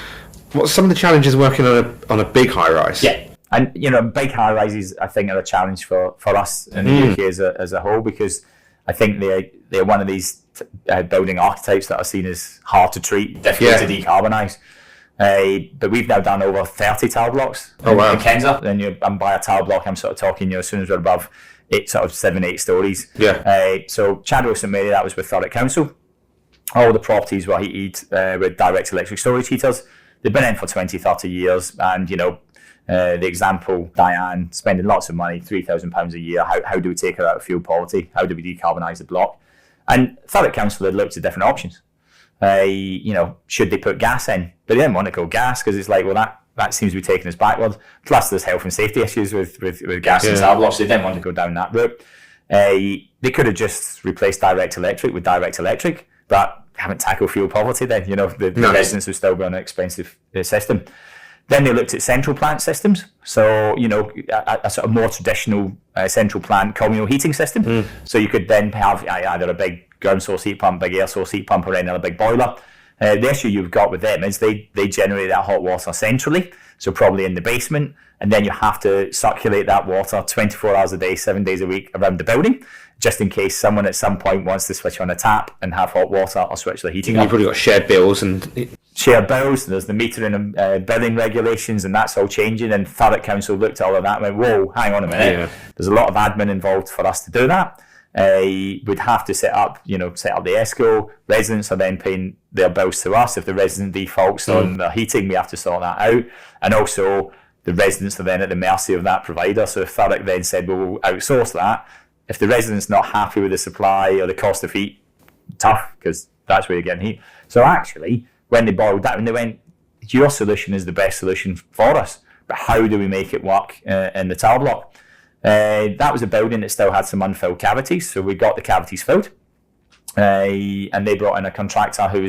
what's some of the challenges working on a big high-rise? Yeah, and you know, big high-rises I think are a challenge for us in the UK as a whole, because I think they're one of these building archetypes that are seen as hard to treat, difficult to decarbonise. But we've now done over 30 tower blocks in Kensa. And by a tower block, I'm sort of talking, you know, as soon as we're above 7-8 stories. So Chadwell St Mary, that was with Thurrock Council. All the properties were heated with direct electric storage heaters. They've been in for 20, 30 years. And, you know, the example, Diane, spending lots of money, £3,000 a year. How do we take her out of fuel poverty? How do we decarbonise the block? And Thurrock Council had looked at different options. You know, should they put gas in? But they didn't want to go gas because it's like, well, that seems to be taking us backward. Plus, there's health and safety issues with gas and tower blocks. So they didn't want to go down that route. They could have just replaced direct electric with direct electric, but haven't tackled fuel poverty then. You know, the residents would still be on an expensive system. Then they looked at central plant systems. So, you know, a sort of more traditional central plant communal heating system. So you could then have either a big ground source heat pump, big air source heat pump, or another big boiler. The issue you've got with them is they generate that hot water centrally, so probably in the basement, and then you have to circulate that water 24 hours a day, 7 days a week around the building, just in case someone at some point wants to switch on a tap and have hot water or switch the heating up. You've probably got shared bills and there's the metering and billing regulations, and that's all changing, and Thurrock Council looked at all of that and went, whoa, hang on a minute, there's a lot of admin involved for us to do that. We'd have to set up the ESCO. Residents are then paying their bills to us. If the resident defaults on their heating, we have to sort that out. And also, the residents are then at the mercy of that provider. So if Thurrock then said, well, we'll outsource that, if the resident's not happy with the supply or the cost of heat, tough, because that's where you're getting heat. So actually, when they boiled down, they went, your solution is the best solution for us, but how do we make it work in the tower block? That was a building that still had some unfilled cavities, so we got the cavities filled, and they brought in a contractor who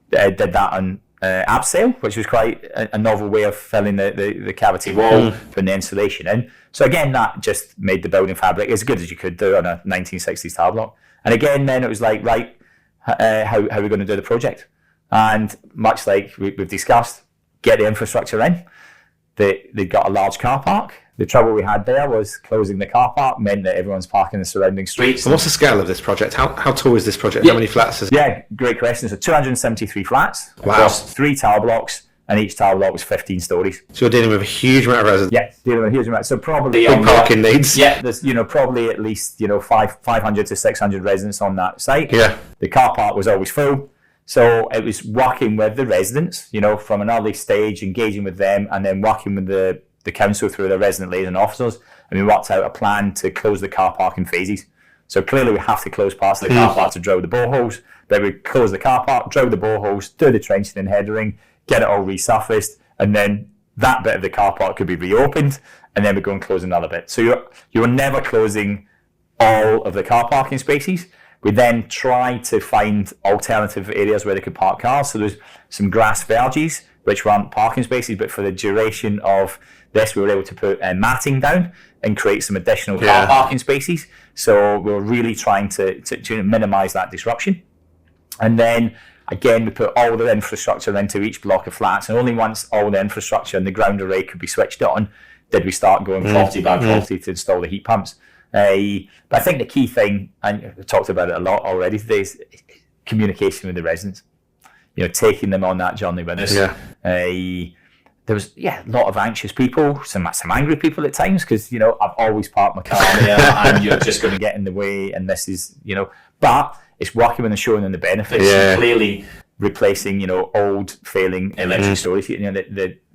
did that on abseil, which was quite a novel way of filling the cavity wall, putting the insulation in. So again, that just made the building fabric as good as you could do on a 1960s tower block. And again, then it was like, right, how are we going to do the project? And much like we've discussed, get the infrastructure in. They got a large car park. The trouble we had there was closing the car park meant that everyone's parking in the surrounding streets. So what's the scale of this project? How tall is this project? How many flats is it? Yeah, great question. So 273 flats across 3 tower blocks, and each tower block was 15 stories. So you're dealing with a huge amount of residents. Yeah, dealing with a huge amount. So probably big parking needs. Yeah, there's probably at least 500 to 600 residents on that site. Yeah, the car park was always full. So it was working with the residents, from an early stage, engaging with them, and then working with the council through the resident liaison officers. And we worked out a plan to close the car park in phases. So clearly we have to close parts of the car park to drill the boreholes. Then we close the car park, drill the boreholes, do the trenching and headering, get it all resurfaced, and then that bit of the car park could be reopened, and then we go and close another bit. So you're never closing all of the car parking spaces. We then try to find alternative areas where they could park cars. So there's some grass verges, which weren't parking spaces, but for the duration of this, we were able to put matting down and create some additional car parking spaces. So we're really trying to minimise that disruption. And then, again, we put all the infrastructure into each block of flats, and only once all the infrastructure and the ground array could be switched on did we start going property by property to install the heat pumps. But I think the key thing, and we've talked about it a lot already today, is communication with the residents. Taking them on that journey with us. There was a lot of anxious people, some angry people at times, because I've always parked my car there and you're just going to get in the way, and this is but it's working with and showing them the benefits. And clearly replacing old failing electric storage heating.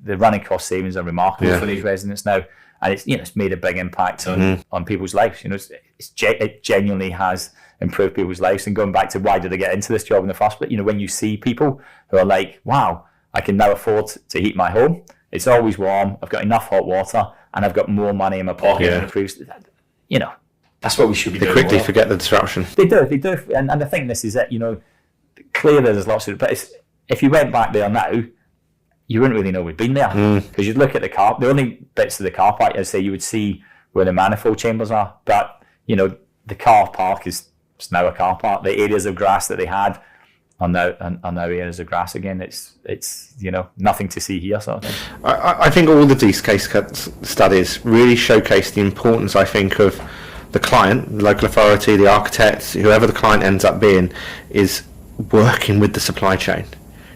The running cost savings are remarkable for these residents now, and it's made a big impact on people's lives. It genuinely has improved people's lives. And going back to why did I get into this job in the first place, when you see people who are like, wow, I can now afford to heat my home. It's always warm. I've got enough hot water, and I've got more money in my pocket than the previous. That's what we should be doing. They quickly forget the disruption. They do, and I think this is it. Clearly there's lots of, but if you went back there now, you wouldn't really know we'd been there, because you'd look at the only bits of the car park, I'd say, you would see where the manifold chambers are, but the car park is now a car park. The areas of grass that they had are now areas of grass again. It's nothing to see here, sort of thing. I think all of these case studies really showcase the importance, I think, of the client, the local authority, the architect, whoever the client ends up being, is working with the supply chain.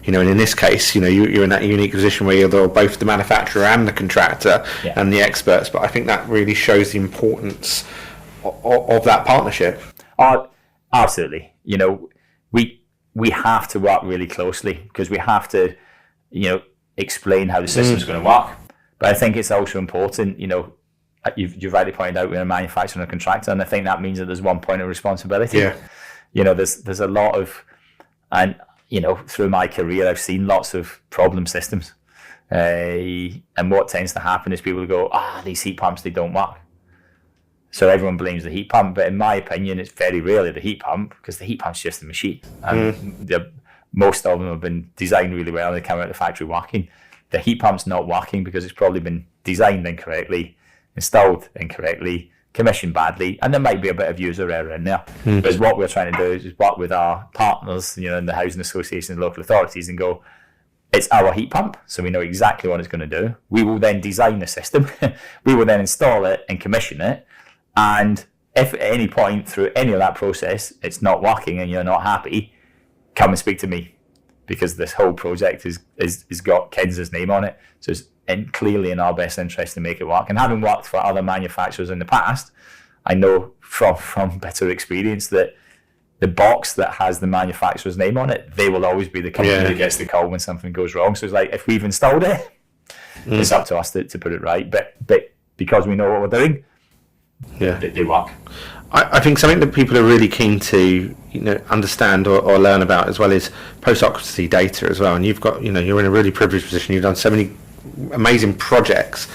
And in this case, you're in that unique position where you're both the manufacturer and the contractor and the experts. But I think that really shows the importance of that partnership. Absolutely. We have to work really closely, because we have to, explain how the system's going to work. But I think it's also important, you've rightly pointed out, we're a manufacturer and a contractor, and I think that means that there's one point of responsibility. There's a lot of, and through my career I've seen lots of problem systems, and what tends to happen is people go, these heat pumps, they don't work, so everyone blames the heat pump. But in my opinion, it's very rarely the heat pump, because the heat pump's just a machine, and most of them have been designed really well and they come out of the factory working. The heat pump's not working because it's probably been designed incorrectly, installed incorrectly, commissioned badly, and there might be a bit of user error in there. Because what we're trying to do is work with our partners, in the housing association and local authorities, and go, it's our heat pump, so we know exactly what it's going to do. We will then design the system, we will then install it and commission it, and if at any point through any of that process it's not working and you're not happy, come and speak to me, because this whole project is got Kensa's name on it. So it's clearly in our best interest to make it work. And having worked for other manufacturers in the past, I know from bitter experience that the box that has the manufacturer's name on it, they will always be the company that gets the call when something goes wrong. So it's like, if we've installed it, it's up to us to put it right. But because we know what we're doing, they work. I think something that people are really keen to understand or learn about as well is post-occupancy data as well. And you've got, you're in a really privileged position. You've done so many amazing projects.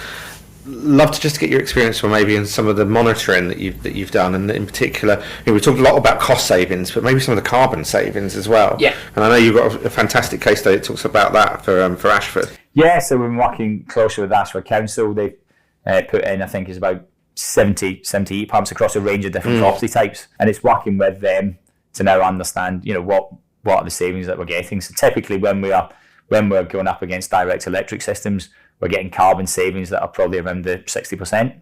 Love to just get your experience from maybe in some of the monitoring that you've done, and in particular, we talked a lot about cost savings, but maybe some of the carbon savings as well. And I know you've got a fantastic case study that talks about that for Ashford. So we've been working closely with Ashford Council. They've put in, I think it's about 70 heat pumps across a range of different property types, and it's working with them to now understand what are the savings that we're getting. So typically when we're going up against direct electric systems, we're getting carbon savings that are probably around the 60%.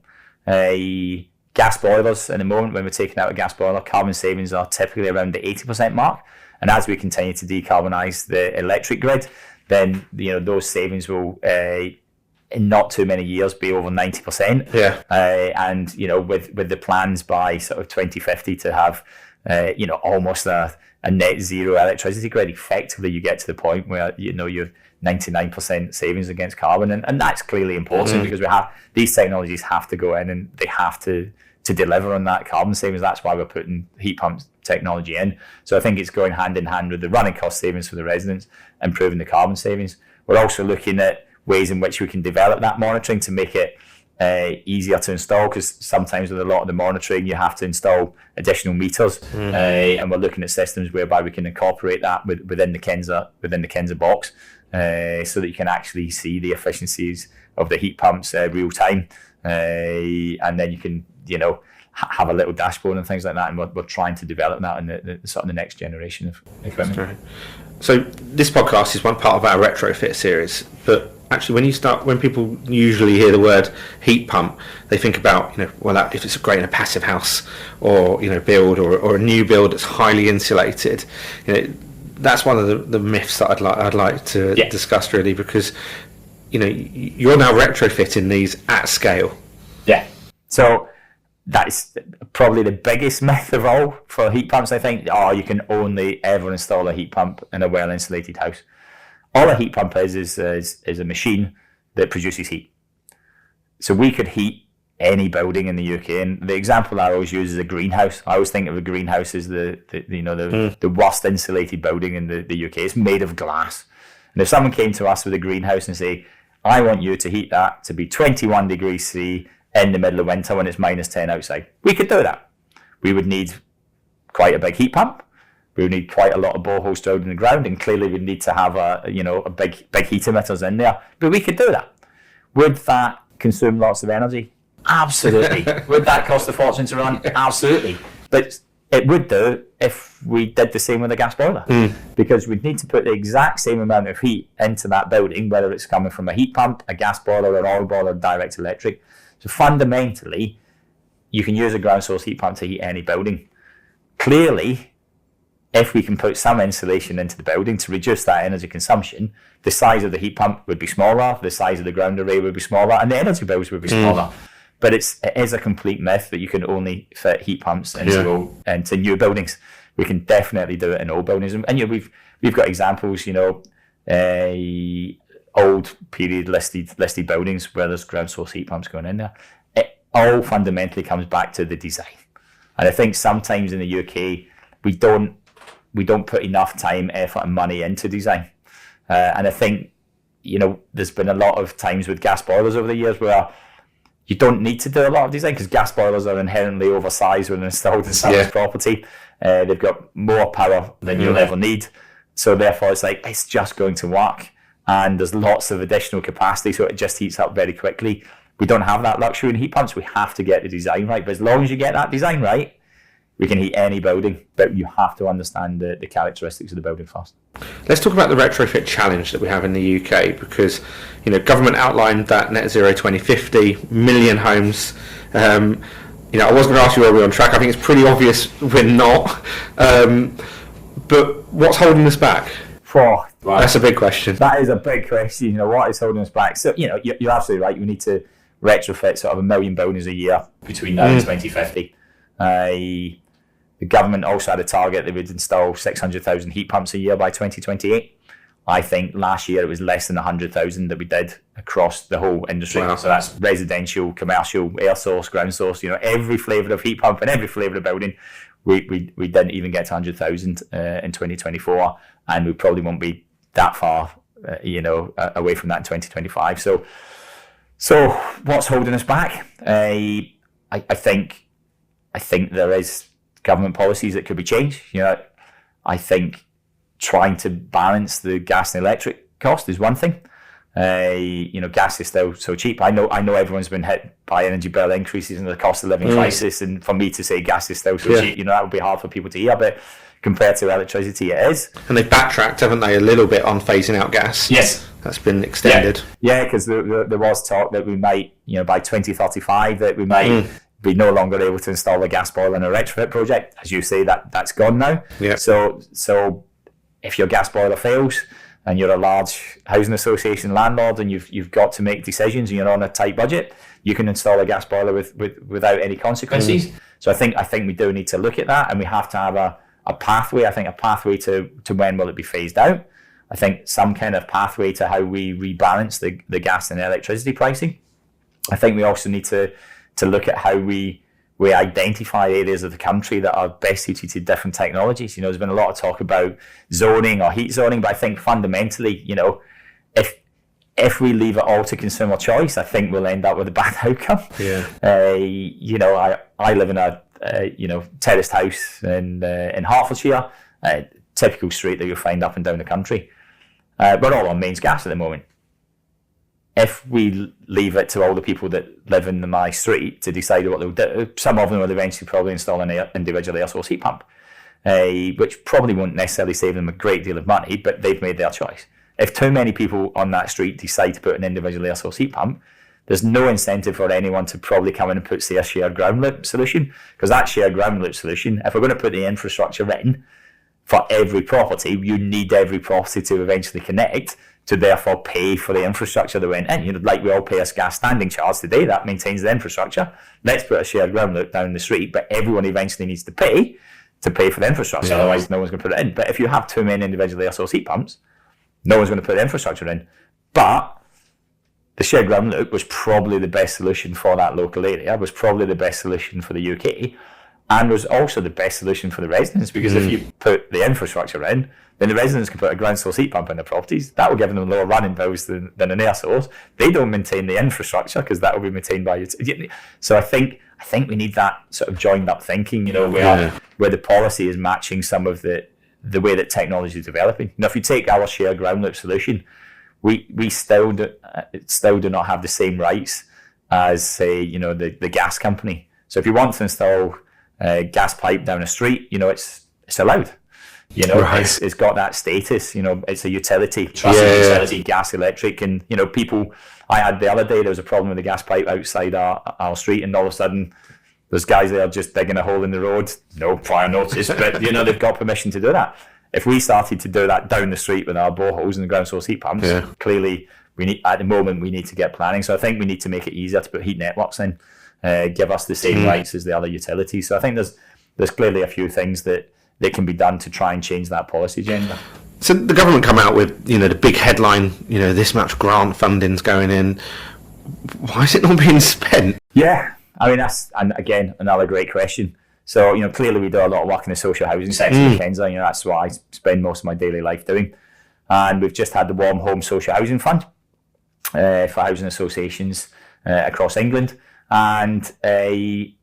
Gas boilers, in the moment when we're taking out a gas boiler, carbon savings are typically around the 80% mark. And as we continue to decarbonise the electric grid, then those savings will in not too many years be over 90%. And with the plans by sort of 2050 to have almost a net zero electricity grid, effectively you get to the point where you're 99% savings against carbon, and that's clearly important, because these technologies have to go in and they have to deliver on that carbon savings. That's why we're putting heat pump technology in. So I think it's going hand in hand with the running cost savings for the residents, improving the carbon savings. We're also looking at ways in which we can develop that monitoring to make it easier to install, because sometimes with a lot of the monitoring you have to install additional meters, and we're looking at systems whereby we can incorporate that within the Kensa box, so that you can actually see the efficiencies of the heat pumps real time, and then you can have a little dashboard and things like that, and we're trying to develop that in the sort of the next generation of equipment. Right. So this podcast is one part of our retrofit series, but actually when people usually hear the word heat pump, they think about if it's great in a passive house or build or a new build that's highly insulated. That's one of the myths that I'd like to discuss, really, because you're now retrofitting these at scale. Yeah. So that's probably the biggest myth of all for heat pumps, I think. You can only ever install a heat pump in a well-insulated house. All a heat pump is a machine that produces heat. So we could heat any building in the UK, and the example I always use is a greenhouse. I always think of a greenhouse as the worst insulated building in the UK. It's made of glass. And if someone came to us with a greenhouse and say, I want you to heat that to be 21 degrees C in the middle of winter when it's -10 outside, we could do that. We would need quite a big heat pump. We would need quite a lot of boreholes drilled in the ground, and clearly we'd need to have a big heat emitters in there. But we could do that. Would that consume lots of energy? Absolutely. Would that cost a fortune to run? Absolutely. But it would do if we did the same with a gas boiler, because we'd need to put the exact same amount of heat into that building, whether it's coming from a heat pump, a gas boiler, an oil boiler, direct electric. So fundamentally, you can use a ground source heat pump to heat any building. Clearly, if we can put some insulation into the building to reduce that energy consumption, the size of the heat pump would be smaller, the size of the ground array would be smaller, and the energy bills would be smaller. But it is a complete myth that you can only fit heat pumps into new buildings. We can definitely do it in old buildings, and we've got examples. Old period listed buildings where there's ground source heat pumps going in there. It all fundamentally comes back to the design, and I think sometimes in the UK we don't put enough time, effort, and money into design. And I think there's been a lot of times with gas boilers over the years where you don't need to do a lot of design, because gas boilers are inherently oversized when installed in someone's property. They've got more power than you'll ever need. So therefore it's just going to work. And there's lots of additional capacity, so it just heats up very quickly. We don't have that luxury in heat pumps. We have to get the design right. But as long as you get that design right, we can heat any building, but you have to understand the characteristics of the building first. Let's talk about the retrofit challenge that we have in the UK, because government outlined that net zero 2050, million homes. I was going to ask you, are we on track? I think it's pretty obvious we're not. But what's holding us back? That's a big question. That is a big question. What is holding us back? So you're absolutely right. We need to retrofit sort of 1 million buildings a year between now and 2050. The government also had a target that would install 600,000 heat pumps a year by 2028. I think last year it was less than 100,000 that we did across the whole industry. Wow. So that's residential, commercial, air source, ground source, every flavour of heat pump and every flavour of building. We didn't even get to 100,000 in 2024, and we probably won't be that far away from that in 2025. So what's holding us back? I think there is government policies that could be changed. I think trying to balance the gas and electric cost is one thing. Gas is still so cheap. I know everyone's been hit by energy bill increases and the cost of living crisis, and for me to say gas is still so cheap, that would be hard for people to hear, but compared to electricity it is. And they've backtracked, haven't they, a little bit on phasing out gas? Yes. That's been extended. Yeah, because there was talk that we might, by 2035, that we might be no longer able to install a gas boiler in a retrofit project. As you say, that's gone now. Yeah. So if your gas boiler fails and you're a large housing association landlord and you've got to make decisions and you're on a tight budget, you can install a gas boiler without any consequences. So I think we do need to look at that, and we have to have a pathway. I think a pathway to when will it be phased out. I think some kind of pathway to how we rebalance the gas and electricity pricing. I think we also need to look at how we we identify areas of the country that are best suited to different technologies. There's been a lot of talk about zoning or heat zoning, but I think fundamentally, if we leave it all to consumer choice, I think we'll end up with a bad outcome. Yeah. I live in a terraced house in Hertfordshire, typical street that you'll find up and down the country. We're all on mains gas at the moment. If we leave it to all the people that live in my street to decide what they'll do, some of them will eventually probably install an individual air source heat pump, which probably won't necessarily save them a great deal of money, but they've made their choice. If too many people on that street decide to put an individual air source heat pump, there's no incentive for anyone to probably come in and put, say, a shared ground loop solution, because that shared ground loop solution, if we're going to put the infrastructure in for every property, you need every property to eventually connect, to therefore pay for the infrastructure that went in. Like we all pay a gas standing charge today, that maintains the infrastructure. Let's put a shared ground loop down the street, but everyone eventually needs to pay for the infrastructure, otherwise no one's going to put it in. But if you have too many individual air source heat pumps, no one's going to put the infrastructure in. But the shared ground loop was probably the best solution for that local area, was probably the best solution for the UK, and was also the best solution for the residents, because if you put the infrastructure in, then the residents can put a ground source heat pump in their properties. That will give them lower running bills than an air source. They don't maintain the infrastructure because that will be maintained by you. So I think we need that sort of joined up thinking, where the policy is matching some of the way that technology is developing. Now, if you take our shared ground loop solution, we still do not have the same rights as, say, the gas company. So if you want to install a gas pipe down a street, it's allowed. It's got that status. It's a utility, trusted utility, gas, electric, and people. I had the other day, there was a problem with the gas pipe outside our street, and all of a sudden there's guys there just digging a hole in the road, no prior notice, but they've got permission to do that. If we started to do that down the street with our boreholes and the ground source heat pumps, clearly we need to get planning. So I think we need to make it easier to put heat networks in, give us the same rights as the other utilities. So I think there's clearly a few things that can be done to try and change that policy agenda. So the government come out with, the big headline, this much grant funding's going in. Why is it not being spent? Yeah, I mean, that's, and again, another great question. So, clearly we do a lot of work in the social housing section of Kensa. That's what I spend most of my daily life doing. And we've just had the Warm Home Social Housing Fund for housing associations across England. And they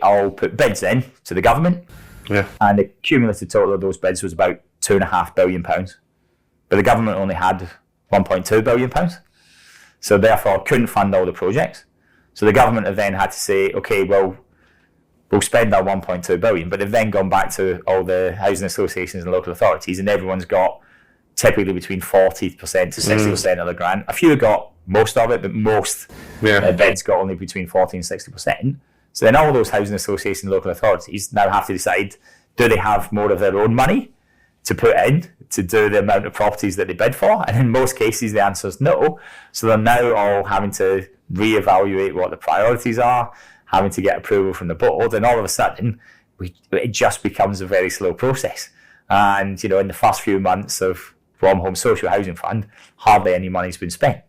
all put bids in to the government. Yeah. And the cumulative total of those bids was about £2.5 billion. But the government only had £1.2 billion. So therefore couldn't fund all the projects. So the government have then had to say, okay, well, we'll spend that 1.2 billion, but they've then gone back to all the housing associations and local authorities, and everyone's got typically between 40% to 60% of the grant. A few got most of it, but most bids got only between 40 and 60%. So then all those housing associations and local authorities now have to decide, do they have more of their own money to put in to do the amount of properties that they bid for? And in most cases, the answer is no. So they're now all having to reevaluate what the priorities are, having to get approval from the board, and all of a sudden, it just becomes a very slow process. And, in the first few months of Warm Home Social Housing Fund, hardly any money's been spent.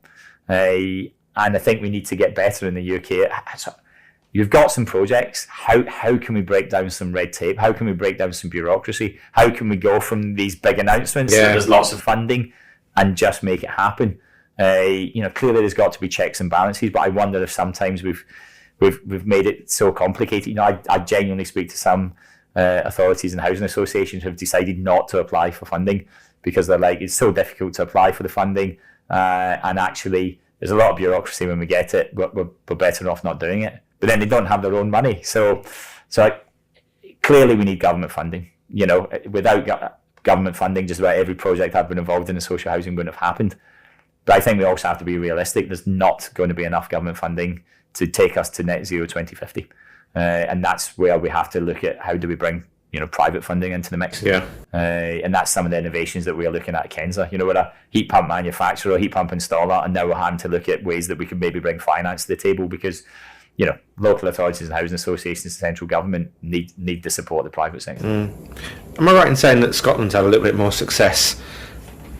And I think we need to get better in the UK. So you've got some projects. How can we break down some red tape? How can we break down some bureaucracy? How can we go from these big announcements that there's lots of funding and just make it happen? Clearly there's got to be checks and balances, but I wonder if sometimes we've made it so complicated. I genuinely speak to some authorities and housing associations who have decided not to apply for funding because they're like, it's so difficult to apply for the funding, and actually there's a lot of bureaucracy when we get it. We're better off not doing it. But then they don't have their own money. So clearly we need government funding. Without government funding, just about every project I've been involved in social housing wouldn't have happened. But I think we also have to be realistic. There's not going to be enough government funding to take us to net zero 2050. And that's where we have to look at how do we bring private funding into the mix. And that's some of the innovations that we're looking at Kensa. We're a heat pump manufacturer, a heat pump installer, and now we're having to look at ways that we can maybe bring finance to the table because local authorities and housing associations and central government need the support of the private sector. Am I right in saying that Scotland's had a little bit more success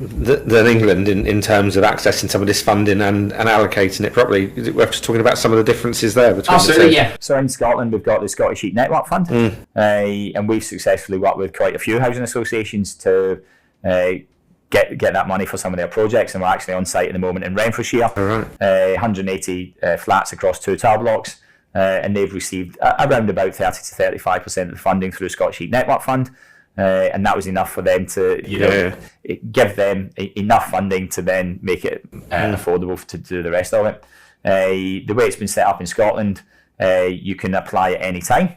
than England in terms of accessing some of this funding and allocating it properly. Is it worth just talking about some of the differences there between Absolutely, the two? yeah. So in Scotland, we've got the Scottish Heat Network Fund, and we've successfully worked with quite a few housing associations to get that money for some of their projects, and we're actually on site at the moment in Renfrewshire. Right. 180 flats across 2 tower blocks, and they've received around about 30 to 35% of the funding through the Scottish Heat Network Fund. And that was enough for them to, give them enough funding to then make it affordable to do the rest of it. The way it's been set up in Scotland, you can apply at any time,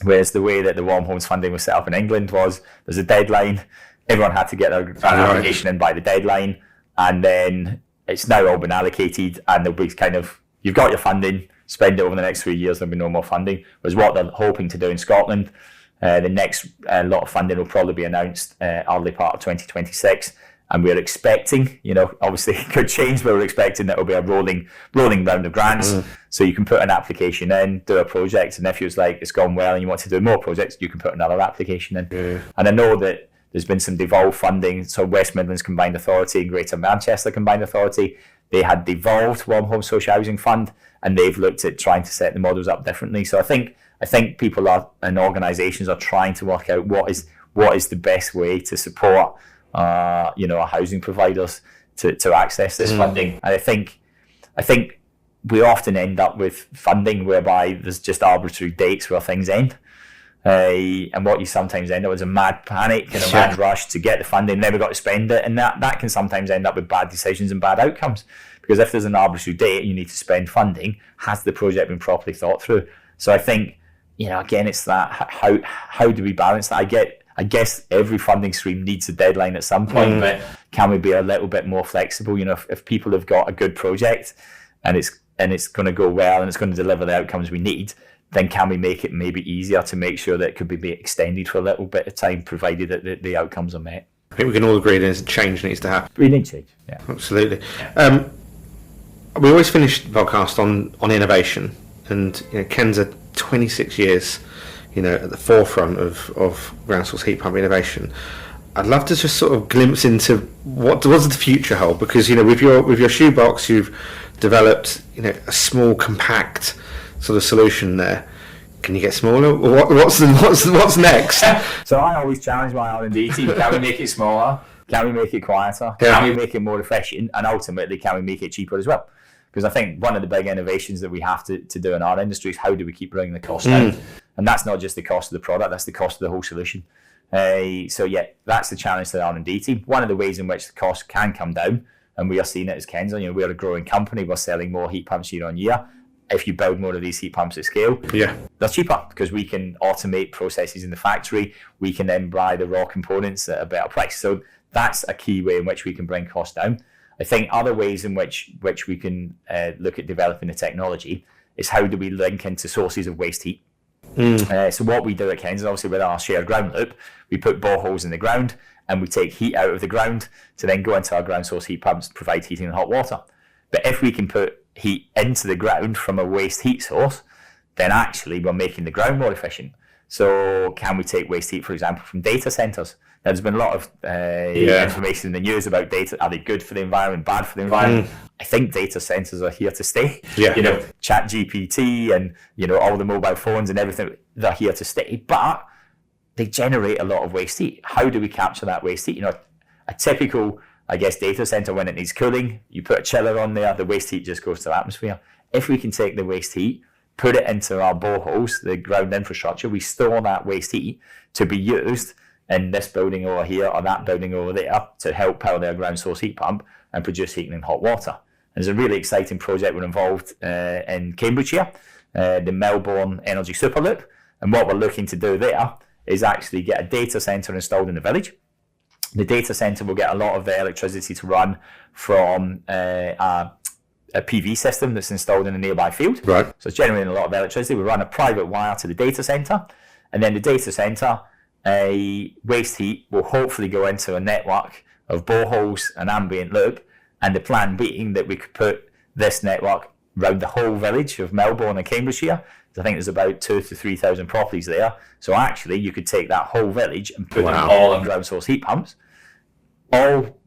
whereas the way that the Warm Homes funding was set up in England was there's a deadline. Everyone had to get their grant application in by the deadline, and then it's now all been allocated, and there'll be you've got your funding, spend it over the next 3 years, there'll be no more funding. Whereas what they're hoping to do in Scotland, the next lot of funding will probably be announced early part of 2026, and we're expecting, obviously it could change, but we're expecting that it'll be a rolling round of grants. So you can put an application in, do a project, and if it's gone well and you want to do more projects, you can put another application in. And I know that there's been some devolved funding, so West Midlands Combined Authority and Greater Manchester Combined Authority, they had devolved Warm Home Social Housing Fund, and they've looked at trying to set the models up differently. So I think people and organisations are trying to work out what is the best way to support our housing providers to access this funding. And I think we often end up with funding whereby there's just arbitrary dates where things end. And what you sometimes end up with is a mad panic and a mad rush to get the funding, never got to spend it, and that can sometimes end up with bad decisions and bad outcomes. Because if there's an arbitrary date you need to spend funding, has the project been properly thought through? So I think, again, it's that how do we balance that? I guess every funding stream needs a deadline at some point, but can we be a little bit more flexible? If people have got a good project and it's going to go well and it's going to deliver the outcomes we need, then can we make it maybe easier to make sure that it could be extended for a little bit of time, provided that the outcomes are met? I think we can all agree there's a change needs to happen. We need change, yeah. Absolutely. We always finish the podcast on innovation, and Kensa 26 years, at the forefront of ground source heat pump innovation. I'd love to just sort of glimpse into what does the future hold, because with your shoebox you've developed a small compact sort of solution there. Can you get smaller? What's next? So I always challenge my R&D team. Can we make it smaller? Can we make it quieter? Can we make it more efficient? And ultimately, can we make it cheaper as well? Because I think one of the big innovations that we have to do in our industry is how do we keep bringing the cost down? And that's not just the cost of the product, that's the cost of the whole solution. So that's the challenge to the R&D team. One of the ways in which the cost can come down, and we are seeing it as Kensa, we're a growing company, we're selling more heat pumps year on year. If you build more of these heat pumps at scale, they're cheaper because we can automate processes in the factory. We can then buy the raw components at a better price. So that's a key way in which we can bring costs down. I think other ways in which we can look at developing the technology is how do we link into sources of waste heat. So what we do at Kensa, obviously with our shared ground loop, we put boreholes in the ground and we take heat out of the ground to then go into our ground source heat pumps to provide heating and hot water. But if we can put heat into the ground from a waste heat source, then actually we're making the ground more efficient. So can we take waste heat, for example, from data centres? Now, there's been a lot of information in the news about data. Are they good for the environment, bad for the environment? I think data centres are here to stay. ChatGPT and all the mobile phones and everything, they're here to stay. But they generate a lot of waste heat. How do we capture that waste heat? A typical, data centre, when it needs cooling, you put a chiller on there, the waste heat just goes to the atmosphere. If we can take the waste heat, put it into our boreholes, the ground infrastructure, we store that waste heat to be used in this building over here or that building over there to help power their ground source heat pump and produce heating and hot water. And there's a really exciting project we're involved in Cambridgeshire, the Melbourne Energy Superloop. And what we're looking to do there is actually get a data centre installed in the village. The data centre will get a lot of the electricity to run from a PV system that's installed in a nearby field. Right. So it's generating a lot of electricity. We run a private wire to the data centre, and then the data centre, waste heat will hopefully go into a network of boreholes and ambient loop, and the plan being that we could put this network around the whole village of Melbourne and Cambridgeshire. I think there's about 2,000 to 3,000 properties there. So actually, you could take that whole village and put them all on ground source heat pumps, all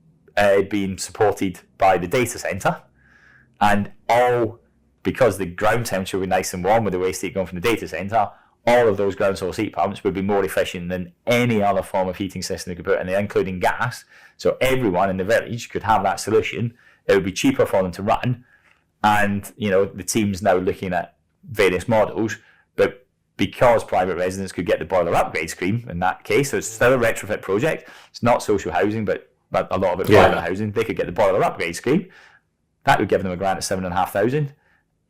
being supported by the data centre, and all because the ground temperature would be nice and warm with the waste heat going from the data centre, all of those ground source heat pumps would be more efficient than any other form of heating system you could put in there, including gas. So everyone in the village could have that solution. It would be cheaper for them to run. And, you know, the team's now looking at various models, but because private residents could get the boiler upgrade scheme in that case, so it's still a retrofit project, it's not social housing, but a lot of it private housing, they could get the boiler upgrade scheme. That would give them a grant of 7,500.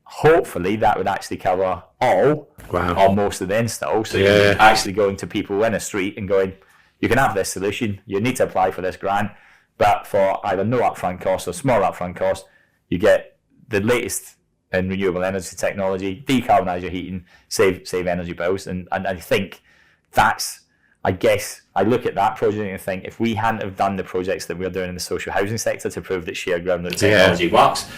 Hopefully that would actually cover all or most of the install. So you're actually going to people in a street and going, you can have this solution, you need to apply for this grant, but for either no upfront cost or small upfront cost, you get the latest in renewable energy technology, decarbonise your heating, save energy bills. And I think that's, I guess, I look at that project and think, if we hadn't have done the projects that we're doing in the social housing sector to prove that shared ground loop technology works,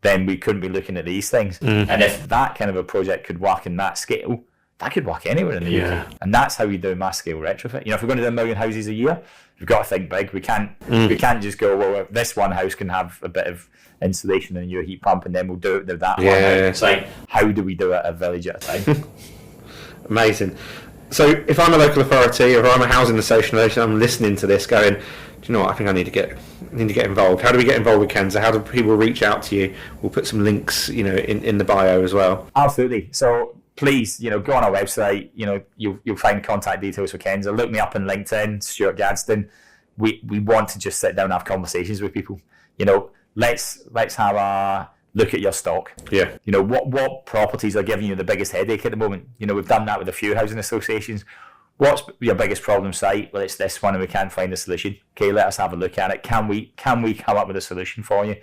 then we couldn't be looking at these things. And if that kind of a project could work in that scale, that could work anywhere in the UK. And that's how we do mass scale retrofit. You know, if we're going to do 1 million houses a year, we've got to think big. We can't just go, well, this one house can have a bit of insulation and a new heat pump, and then we'll do it with that one house. It's like, how do we do it a village at a time? Amazing. So if I'm a local authority, or I'm a housing association, I'm listening to this going, do you know what, I think I need to get involved. How do we get involved with Kensa? How do people reach out to you? We'll put some links, you know, in the bio as well. Absolutely. So please, you know, go on our website. You know, you'll find contact details for Kensa. Look me up on LinkedIn, Stuart Gadsden. We want to just sit down and have conversations with people. You know, let's have a look at your stock. You know, what properties are giving you the biggest headache at the moment? You know, we've done that with a few housing associations. What's your biggest problem site? Well, it's this one and we can't find a solution. Okay, let us have a look at it. Can we come up with a solution for you?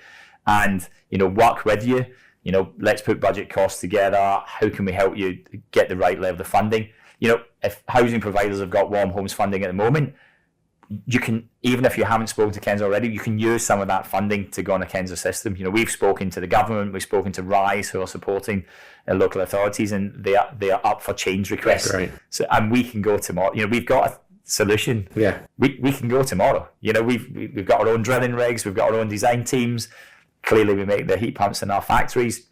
And, you know, work with you. You know, let's put budget costs together. How can we help you get the right level of funding? You know, if housing providers have got warm homes funding at the moment, you can, even if you haven't spoken to Kensa already, you can use some of that funding to go on a Kensa system. You know, we've spoken to the government, we've spoken to RISE, who are supporting local authorities, and they are up for change requests. So, and we can go tomorrow. You know, we've got a solution. We can go tomorrow. You know, we've got our own drilling rigs, we've got our own design teams. Clearly, we make the heat pumps in our factories.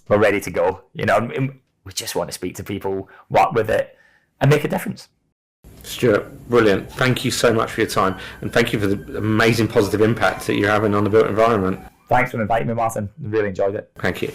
We're ready to go. You know, and we just want to speak to people, work with it, and make a difference. Stuart, brilliant. Thank you so much for your time, and thank you for the amazing positive impact that you're having on the built environment. Thanks for inviting me, Martin. Really enjoyed it. Thank you.